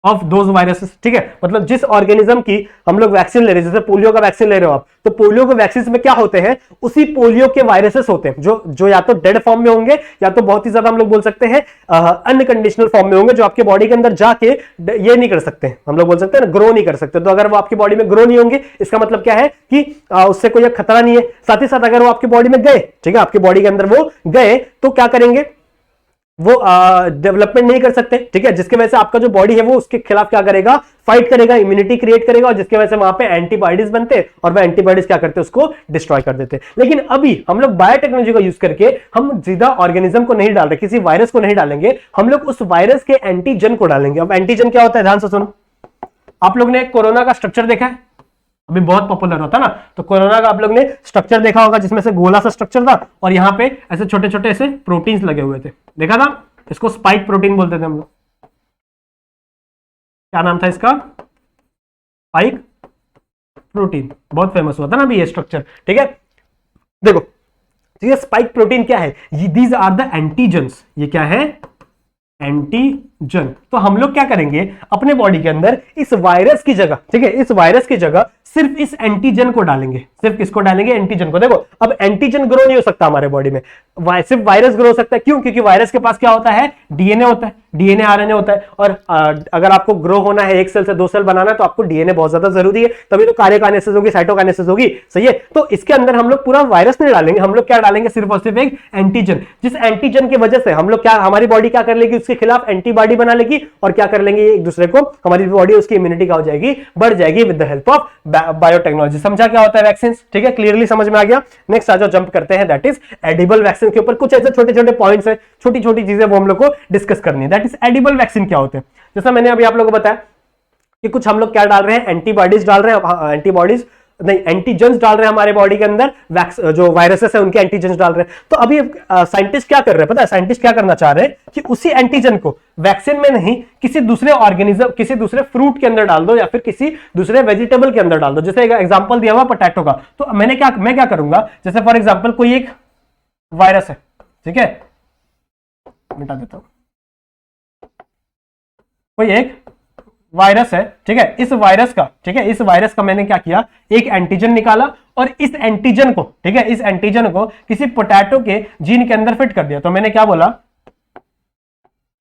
of those viruses, ठीक है, मतलब जिस ऑर्गेनिज्म की हम लोग वैक्सीन ले रहे हैं, जैसे पोलियो का वैक्सीन ले रहे हो आप, तो पोलियो के वैक्सीन में क्या होते हैं, उसी पोलियो के वायरसेस होते हैं जो या तो डेड फॉर्म में होंगे, या तो बहुत ही ज्यादा हम लोग बोल सकते हैं अनकंडीशनल फॉर्म में होंगे, जो आपके बॉडी के अंदर जाके ये नहीं कर सकते, हम लोग बोल सकते हैं ना, ग्रो नहीं कर सकते। तो अगर वो आपकी बॉडी में ग्रो नहीं होंगे, इसका मतलब क्या है कि उससे कोई खतरा नहीं है। साथ ही साथ अगर वो आपकी बॉडी में गए, ठीक है, आपकी बॉडी के अंदर वो गए, तो क्या करेंगे, वो डेवलपमेंट नहीं कर सकते, ठीक है, जिसके वजह से आपका जो बॉडी है वो उसके खिलाफ क्या करेगा, फाइट करेगा, इम्यूनिटी क्रिएट करेगा, और जिसके वजह से वहां पे एंटीबॉडीज बनते हैं, और वह एंटीबॉडीज क्या करते हैं, उसको डिस्ट्रॉय कर देते हैं। लेकिन अभी हम लोग बायोटेक्नोलॉजी का यूज करके हम सीधा ऑर्गेनिज्म को नहीं डाल रहे, किसी वायरस को नहीं डालेंगे, हम लोग उस वायरस के एंटीजन को डालेंगे। अब एंटीजन क्या होता है, ध्यान से सुनो। आप लोग ने कोरोना का स्ट्रक्चर देखा है, अभी बहुत पॉपुलर होता ना, तो कोरोना का आप लोग ने स्ट्रक्चर देखा होगा, जिसमें से गोला सा स्ट्रक्चर था और यहाँ पे ऐसे छोटे छोटे ऐसे प्रोटीन्स लगे हुए थे, देखा था। इसको स्पाइक प्रोटीन बोलते थे हम लोग। क्या नाम था इसका? Spike protein. बहुत फेमस हुआ था ना अभी ये स्ट्रक्चर, ठीक है। देखो, तो ये स्पाइक प्रोटीन क्या है? These are the antigens. ये क्या है? एंटीजन। तो हम लोग क्या करेंगे अपने बॉडी के अंदर इस वायरस की जगह, ठीक है, इस वायरस की जगह सिर्फ इस एंटीजन को डालेंगे। सिर्फ किसको डालेंगे? एंटीजन को। देखो, अब एंटीजन ग्रो नहीं हो सकता हमारे बॉडी में, सिर्फ वायरस ग्रो हो सकता है। क्यों? क्योंकि वायरस के पास क्या होता है? डीएनए होता है, डीएनए आरएनए होता है। और अगर आपको ग्रो होना है एक सेल से 2 सेल बनाना है तो आपको डीएनए बहुत ज्यादा जरूरी है, तभी तो कार्यकाइनेसिस होगी, साइटोकाइनेसिस होगी, सही है। तो इसके अंदर हम लोग पूरा वायरस नहीं डालेंगे, हम लोग क्या डालेंगे? सिर्फ और सिर्फ एक एंटीजन। जिस एंटीजन की वजह से हम लोग क्या, हमारी बॉडी क्या कर लेगी? उसके खिलाफ एंटीबॉडी बना लेगी और क्या कर लेंगे? एक दूसरे को, हमारी बॉडी उसकी इम्यूनिटी क्या हो जाएगी? बढ़ जाएगी with the help of biotechnology. समझा क्या होता है वैक्सीन? ठीक है, क्लियरली समझ में आ गया। नेक्स्ट आ जाओ, जंप करते हैं, दैट इज एडिबल वैक्सीन के ऊपर। कुछ ऐसे छोटे छोटे पॉइंट्स है, छोटी छोटी चीजें वो हम लोग को डिस्कस करनी है। दैट इज एडिबल वैक्सीन क्या होते हैं? जैसा मैंने अभी आप लोगों को बताया कि कुछ हम लोग क्या डाल रहे हैं? एंटीबॉडीज डाल रहे हैं, एंटीबॉडीज नहीं, एंटीजेंस डाल रहे हैं हमारे बॉडी के अंदर, जो वायरसेस है उनके एंटीजेंस डाल रहे हैं। तो अभी साइंटिस्ट क्या कर रहे हैं पता है? साइंटिस्ट क्या करना चाह रहे हैं कि उसी एंटीजन को वैक्सीन में नहीं, किसी दूसरे ऑर्गेनिज्म, किसी दूसरे फ्रूट के अंदर डाल दो या फिर किसी दूसरे वेजिटेबल के अंदर डाल दो। जैसे एग्जांपल दिया हुआ पोटैटो का, तो मैं क्या करूंगा? जैसे फॉर एग्जांपल कोई एक वायरस है, ठीक है, मिटा देता हूं, कोई एक वायरस है, ठीक है, इस वायरस का, ठीक है, इस वायरस का मैंने क्या किया? एक एंटीजन निकाला और इस एंटीजन को, ठीक है, इस एंटीजन को किसी पोटैटो के जीन के अंदर फिट कर दिया। तो मैंने क्या बोला?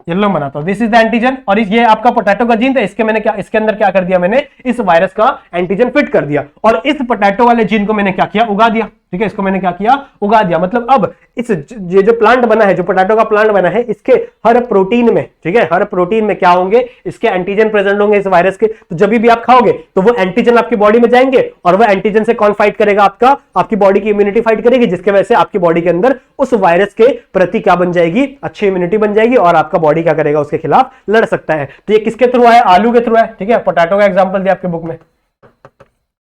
येलो बनाता हूं, दिस इज द एंटीजन, और ये आपका पोटैटो का जीन था, इसके अंदर क्या कर दिया मैंने? इस वायरस का एंटीजन फिट कर दिया और इस पोटैटो वाले जीन को मैंने क्या किया? उगा दिया, ठीक है, इसको मैंने क्या किया? उगा दिया। मतलब अब इस ये जो प्लांट बना है, जो पोटैटो का प्लांट बना है, इसके हर प्रोटीन में, ठीक है, हर प्रोटीन में क्या होंगे? इसके एंटीजन प्रेजेंट होंगे इस वायरस के। तो जब भी आप खाओगे तो वो एंटीजन आपकी बॉडी में जाएंगे और वो एंटीजन से कौन फाइट करेगा? आपकी बॉडी की इम्यूनिटी फाइट करेगी, जिसकी वजह से आपकी बॉडी के अंदर उस वायरस के प्रति क्या बन जाएगी? अच्छी इम्यूनिटी बन जाएगी और आपका बॉडी क्या करेगा? उसके खिलाफ लड़ सकता है। तो ये किसके थ्रू है? आलू के थ्रू है, ठीक है, पोटैटो का एग्जांपल दिया आपके बुक में,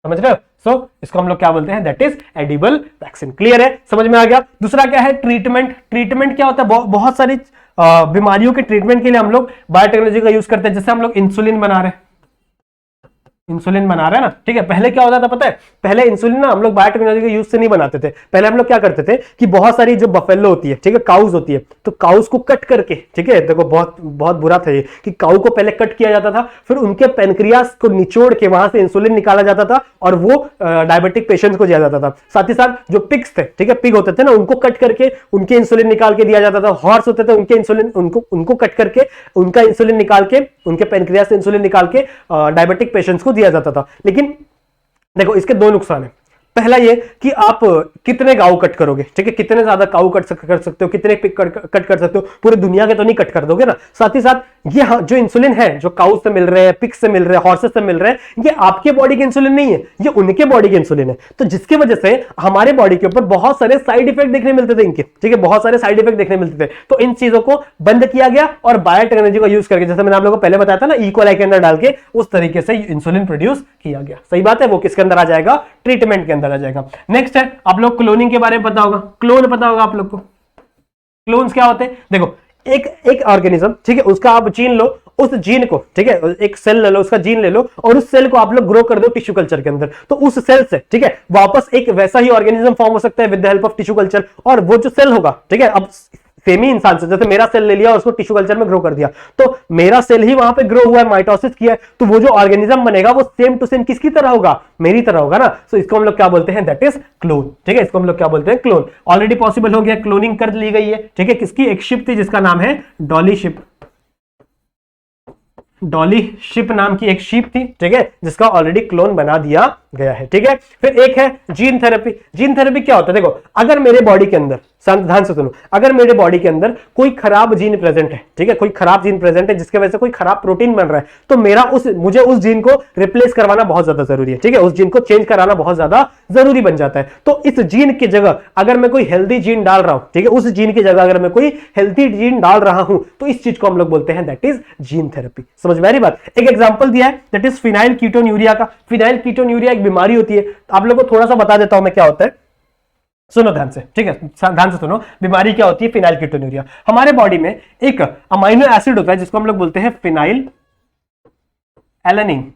समझ रहे हो? सो इसको हम लोग क्या बोलते हैं? That is edible vaccine. Clear है? समझ में आ गया। दूसरा क्या है? ट्रीटमेंट। ट्रीटमेंट क्या होता है? बहुत सारी बीमारियों के ट्रीटमेंट के लिए हम लोग बायोटेक्नोलॉजी का यूज करते हैं। जैसे हम लोग इंसुलिन बना रहे हैं, इंसुलिन बना रहे हैं ना, ठीक है। पहले क्या होता था पता है? पहले इंसुलिन ना हम लोग बायोटेक्नोलॉजी के यूज से नहीं बनाते थे। पहले हम लोग क्या करते थे कि बहुत सारी जो बफेलो होती है, ठीक है, काउज होती है, तो काउज को कट करके, ठीक है, देखो बहुत बहुत बुरा था ये कि काउ को पहले कट किया जाता था, फिर उनके पेनक्रियास को निचोड़ के वहां से इंसुलिन निकाला जाता था और वो डायबिटिक पेशेंट्स को दिया जाता था। साथ ही साथ जो पिग्स थे, ठीक है, पिग होते थे ना, उनको कट करके उनके इंसुलिन निकाल के दिया जाता था। हॉर्स होते थे, उनके इंसुलिन, उनको कट करके उनका इंसुलिन निकाल के, उनके पेनक्रियास से इंसुलिन निकाल के डायबिटिक पेशेंट्स को दिया जाता था। लेकिन देखो इसके 2 नुकसान है। पहला ये कि आप कितने गाँव कट करोगे, ठीक है, कितने ज्यादा काऊ कर सकते हो, कितने पिग कट कर सकते हो, पूरे दुनिया के तो नहीं कट कर दोगे ना। साथ ही साथ ये जो इंसुलिन है, जो काऊ से मिल रहे हैं, पिग से मिल रहे हैं, हॉर्सेस से मिल रहे हैं, ये आपके बॉडी के इंसुलिन नहीं है, ये उनके बॉडी के इंसुलिन है। तो जिसकी वजह से हमारे बॉडी के ऊपर बहुत सारे साइड इफेक्ट देखने मिलते थे इनके, ठीक है, बहुत सारे साइड इफेक्ट देखने मिलते थे। तो इन चीजों को बंद किया गया और बायोटेक्नोलॉजी का यूज करके, जैसे मैंने आप लोगों को पहले बताया था ना, ई कोलाई के अंदर डाल के उस तरीके से इंसुलिन प्रोड्यूस किया गया। सही बात है। वो किसके अंदर आ जाएगा? ट्रीटमेंट के अंदर आ जाएगा। नेक्स्ट है, आप लोग क्लोनिंग के बारे में पता होगा। क्लोन पता होगा आप लोग को? क्लोन्स क्या होते हैं? देखो एक ऑर्गेनिज्म, ठीक है, उसका आप जीन लो, उस जीन को, ठीक है, एक सेल ले लो, उसका जीन ले लो और उस सेल को आप लोग ग्रो कर दो टिश्यू कल्चर के अंदर। तो उस सेल से, ठीक है, वापस एक वैसा ही ऑर्गेनिज्म फॉर्म हो सकता है with the help of tissue culture. और वो जो सेल होगा, ठीक है, अब सेम ही इंसान से, जैसे मेरा सेल ले लिया और उसको टिश्यू कल्चर में ग्रो कर दिया, तो मेरा सेल ही वहां पे ग्रो हुआ है, माइटोसिस किया है, तो वो जो ऑर्गेनिज्म बनेगा वो सेम टू सेम किसकी तरह होगा? मेरी तरह होगा ना। सो इसको हम लोग क्या बोलते हैं? दैट इज क्लोन, ठीक है, इसको हम लोग क्या बोलते हैं? क्लोन। ऑलरेडी पॉसिबल हो गया, क्लोनिंग कर ली गई है, ठीक है। किसकी? एक शिप थी जिसका नाम है डॉली शिप। डॉली शिप नाम की एक शीप थी, ठीक है, जिसका ऑलरेडी क्लोन बना दिया गया है, ठीक है। फिर एक है जीन थेरेपी। जीन थेरेपी क्या होता है? देखो अगर मेरे बॉडी के अंदर, ध्यान से सुनो, अगर मेरे बॉडी के अंदर कोई खराब जीन प्रेजेंट है, ठीक है, कोई खराब जीन प्रेजेंट है जिसकी वजह से कोई खराब प्रोटीन बन रहा है, तो मुझे उस जीन को रिप्लेस करवाना बहुत ज्यादा जरूरी है, ठीक है, उस जीन को चेंज कराना बहुत ज्यादा जरूरी बन जाता है। तो इस जीन की जगह अगर मैं कोई हेल्दी जीन डाल रहा हूं, ठीक है, उस जीन की जगह अगर मैं कोई हेल्दी जीन डाल रहा हूं, तो इस चीज को हम लोग बोलते हैं दैट इज जीन थेरेपी। समझ में आ रही बात? एक एग्जांपल दिया है दैट इज फिनाइल कीटोन्यूरिया का। फिनाइल कीटोन्यूरिया एक बीमारी होती है, आप लोगों को थोड़ा सा बता देता हूं मैं क्या होता है। सुनो ध्यान से, ठीक है, ध्यान से सुनो। बीमारी क्या होती है? Phenyl ketonuria. हमारे बॉडी में एक अमाइनो एसिड होता है जिसको हम लोग बोलते हैं फिनाइल एलेनिन।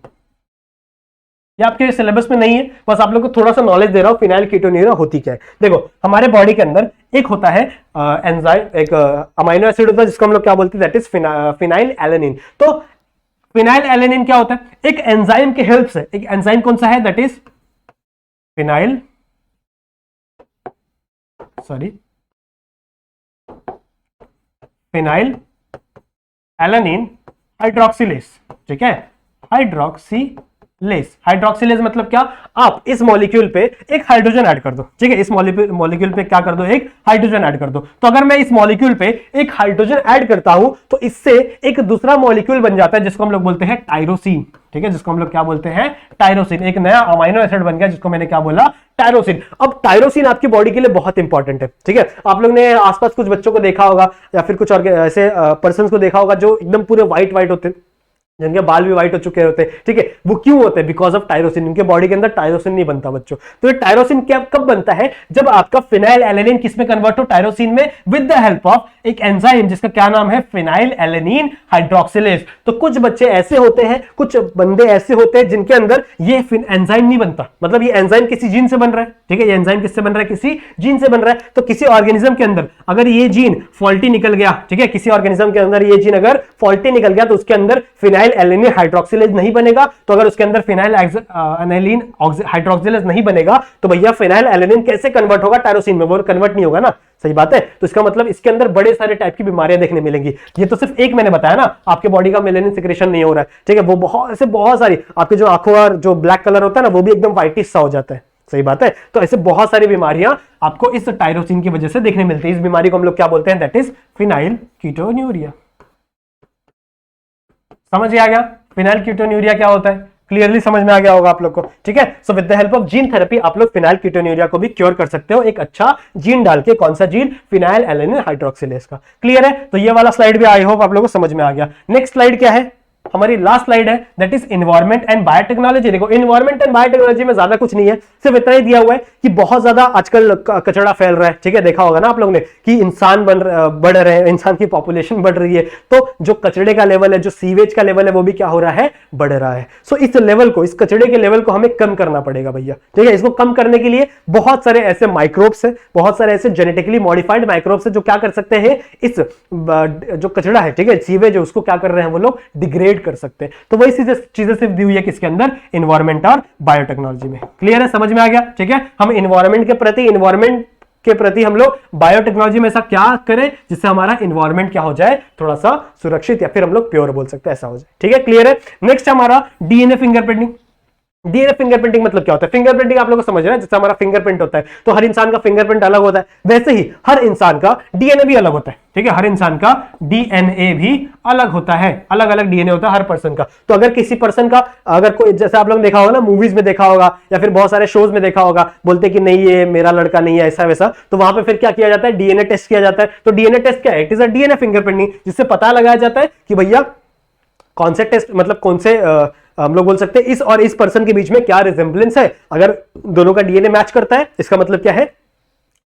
ये आपके सिलेबस में नहीं है, बस आप लोग को थोड़ा सा नॉलेज दे रहा हूं फिनाइल कीटोन्यूरिया होती क्या है। देखो हमारे बॉडी के अंदर एक होता है एंजाइम, एक अमाइनो एसिड होता है जिसको हम लोग क्या बोलते हैं, दैट इज फिनाइल एलेनिन। तो फिनाइल एलेनिन क्या होता है? एक एंजाइम के हेल्प से, एक एंजाइम कौन सा है? That is phenyl phenyl alanine hydroxylase, ठीक है, हाइड्रोक्सिलेज मतलब क्या? आप इस मॉलिक्यूल पे एक हाइड्रोजन ऐड कर दो, ठीक है, इस मॉलिक्यूल पे क्या कर दो? एक हाइड्रोजन ऐड कर दो। तो अगर मैं इस मॉलिक्यूल पे एक हाइड्रोजन ऐड करता हूं तो इससे एक दूसरा मॉलिक्यूल बन जाता है जिसको हम लोग बोलते हैं टायरोसिन, ठीक है, जिसको हम लोग क्या बोलते हैं? टायरोसिन। एक नया अमाइनो एसिड बन गया जिसको मैंने क्या बोला? टायरोसिन। अब टायरोसिन आपकी बॉडी के लिए बहुत इंपॉर्टेंट है, ठीक है। आप लोग ने आसपास कुछ बच्चों को देखा होगा या फिर कुछ और ऐसे पर्सन को देखा होगा जो एकदम पूरे व्हाइट व्हाइट होते हैं, जिनके बाल भी व्हाइट हो चुके होते हैं, ठीक है। वो क्यों होते हैं? Because of tyrosine. इनके बॉडी के अंदर टायरोसिन नहीं बनता बच्चों। तो ये टायरोसिन क्या कब बनता है? जब आपका फिनाइल एलेनिन किस में कन्वर्ट हो? टायरोसिन में, विद द हेल्प ऑफ एक एंजाइम जिसका क्या नाम है? Phenyl alanine hydroxylase. तो कुछ बच्चे ऐसे होते हैं, कुछ बंदे ऐसे होते हैं जिनके अंदर ये एंजाइम नहीं बनता, मतलब ये एंजाइम किसी जीन से बन रहा है, ठीक है, ये एंजाइम किससे बन रहा है? किसी जीन से बन रहा है। तो किसी ऑर्गेनिज्म के अंदर अगर ये जीन फॉल्टी निकल गया, ठीक है, किसी ऑर्गेनिज्म के अंदर ये जीन अगर फॉल्टी निकल गया तो उसके अंदर फिनाइल एलेनिन हाइड्रोक्सिलेज नहीं बनेगा। तो अगर उसके अंदर फिनाइल एलेनिन हाइड्रोक्सिलेज नहीं बनेगा तो भैया फिनाइल एलेनिन कैसे कन्वर्ट होगा टायरोसिन में? वो कन्वर्ट नहीं होगा ना, सही बात है। तो इसका मतलब इसके अंदर बड़े सारे टाइप की बीमारियां देखने मिलेंगी। ये तो सिर्फ एक मैंने बताया ना, आपके बॉडी का मेलेनिन सिक्रेशन नहीं हो रहा है, ठीक है, वो बहुत सारी आपके जो आंखों का जो ब्लैक कलर होता है ना वो भी एकदम व्हाइटिश सा हो जाता है, सही बात है। तो ऐसे बहुत सारी बीमारियां आपको इस टायरोसिन की वजह से देखने मिलती है। इस बीमारी को हम लोग क्या बोलते हैं? That is phenyl ketonuria. समझ आ गया फिनाइल कीटोन्यूरिया क्या होता है? क्लियरली समझ में आ गया होगा आप लोग को, ठीक है। So with the help of gene therapy आप लोग फिनाइल कीटोन्यूरिया को भी क्योर कर सकते हो, एक अच्छा जीन डाल के। कौन सा जीन? फिनाइल एलेनिन हाइड्रोक्सिलेज का। क्लियर है? तो ये वाला स्लाइड भी आई होप आप लोगों को समझ में आ गया। नेक्स्ट स्लाइड क्या है? हमारी लास्ट स्लाइड है, that is environment and biotechnology. देखो एनवायरमेंट एंड बायोटेक्नोलॉजी में ज्यादा कुछ नहीं है, सिर्फ इतना ही दिया हुआ है कि बहुत ज्यादा आजकल कचरा फैल रहा है, ठीक है, देखा होगा ना आप लोगों ने कि इंसान बढ़ रहे हैं, इंसान की पॉपुलेशन बढ़ रही है। तो जो कचरे का लेवल है, जो सीवेज का लेवल है, वो भी क्या हो रहा है? बढ़ रहा है। सो इस लेवल को, इस कचरे के लेवल को हमें कम करना पड़ेगा भैया, ठीक है। इसको कम करने के लिए बहुत सारे ऐसे माइक्रोब्स है, बहुत सारे ऐसे जेनेटिकली मॉडिफाइड माइक्रोब्स है जो क्या कर सकते हैं? इस जो कचरा है, ठीक है, सीवेज है, उसको क्या कर रहे हैं वो लोग? डिग्रेड कर सकते हैं। तो वही चीजें सिर्फ दी हुई है किसके अंदर? एनवायरमेंट और बायोटेक्नोलॉजी में। क्लियर है? समझ में आ गया, ठीक है। हम एनवायरमेंट के प्रति हम लोग बायोटेक्नोलॉजी में ऐसा क्या करें जिससे हमारा एनवायरमेंट क्या हो जाए? थोड़ा सा सुरक्षित, या फिर हम लोग प्योर बोल सकते हैं, ऐसा हो जाए, ठीक है। क्लियर है? नेक्स्ट हमारा डीएनए फिंगरप्रिंटिंग। डीएनए फिंगरप्रिंटिंग मतलब क्या होता है? फिंगरप्रिंटिंग आप लोगों को समझ रहे हैं, जैसे हमारा फिंगरप्रिंट होता है तो हर इंसान का फिंगरप्रिंट अलग होता है, वैसे ही हर इंसान का डीएनए भी अलग होता है, ठीक है। हर इंसान का डीएनए भी अलग होता है, अलग अलग डीएनए होता है हर पर्सन का। तो अगर किसी पर्सन का, अगर कोई, जैसे आप लोग देखा होगा ना, मूवीज में देखा होगा या फिर बहुत सारे शोज में देखा होगा, बोलते कि नहीं ये मेरा लड़का नहीं है, ऐसा वैसा, तो वहां पे फिर क्या किया जाता है? डीएनए टेस्ट किया जाता है। तो डीएनए टेस्ट क्या है? It is a DNA fingerprinting, जिससे पता लगाया जाता है कि भैया कौन से टेस्ट, मतलब कौन से हम लोग बोल सकते हैं इस और इस पर्सन के बीच में क्या रिजेम्बलेंस है। अगर दोनों का डीएनए मैच करता है, इसका मतलब क्या है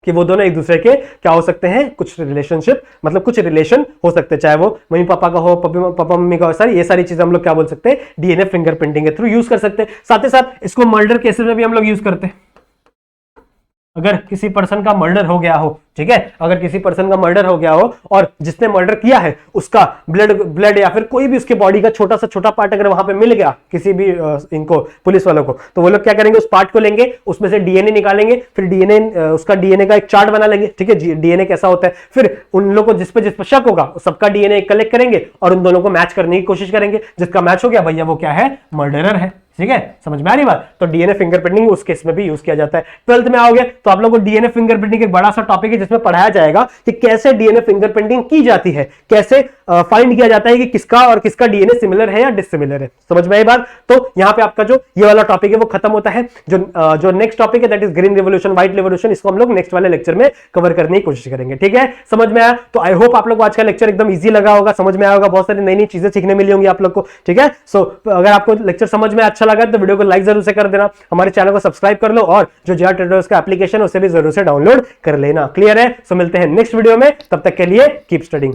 कि वो दोनों एक दूसरे के क्या हो सकते हैं? कुछ रिलेशनशिप, मतलब कुछ रिलेशन हो सकते हैं, चाहे वो मम्मी पापा का हो, पापा मम्मी का हो, सारी ये सारी चीजें हम लोग क्या बोल सकते हैं? डीएनए फिंगरप्रिंटिंग के थ्रू यूज कर सकते हैं। साथ ही साथ इसको मर्डर केसेस में भी हम लोग यूज करते हैं। अगर किसी पर्सन का मर्डर हो गया हो, ठीक है, अगर किसी पर्सन का मर्डर हो गया हो और जिसने मर्डर किया है उसका ब्लड या फिर कोई भी उसके बॉडी का छोटा सा छोटा पार्ट अगर वहां पे मिल गया किसी भी इनको पुलिस वालों को, तो वो लोग क्या करेंगे? उस पार्ट को लेंगे, उसमें से डीएनए निकालेंगे, फिर डीएनए उसका डीएनए का एक चार्ट बना लेंगे, ठीक है, डीएनए कैसा होता है। फिर उन लोगों को जिस पे शक होगा सबका डीएनए कलेक्ट करेंगे और उन दोनों को मैच करने की कोशिश करेंगे। जिसका मैच हो गया भैया वो क्या है? मर्डरर है, ठीक है। समझ में आ रही बात? तो डीएनए फिंगरप्रिंटिंग उस केस में भी यूज किया जाता है। 12th में आओगे तो आप लोगों को डीएनए फिंगरप्रिंटिंग एक बड़ा सा टॉपिक है जिसमें पढ़ाया जाएगा कि कैसे डीएनए फिंगरप्रिंटिंग की जाती है, कैसे फाइंड किया जाता है कि किसका और किसका डीएनए सिमिलर है या डिसिमिलर है। समझ में आई बात? तो यहां पे आपका जो ये वाला टॉपिक है वो खत्म होता है। जो नेक्स्ट टॉपिक है that is green revolution, white revolution, इसको हम लोग नेक्स्ट वाले लेक्चर में कवर करने की कोशिश करेंगे, ठीक है। समझ में आया? तो आई होप आप लोग को आज का लेक्चर एकदम ईजी लगा होगा, समझ में आया होगा, बहुत सारी नई नई चीजें सीखने मिली होंगी आप लोग को, ठीक है। सो अगर आपको लेक्चर समझ में अच्छा अच्छा लगा तो वीडियो को लाइक जरूर से कर देना, हमारे चैनल को सब्सक्राइब कर लो और जो जे आर ट्यूटोरियल्स का एप्लीकेशन है उसे भी जरूर से डाउनलोड कर लेना। क्लियर है? सो मिलते हैं नेक्स्ट वीडियो में, तब तक के लिए कीप स्टडिंग।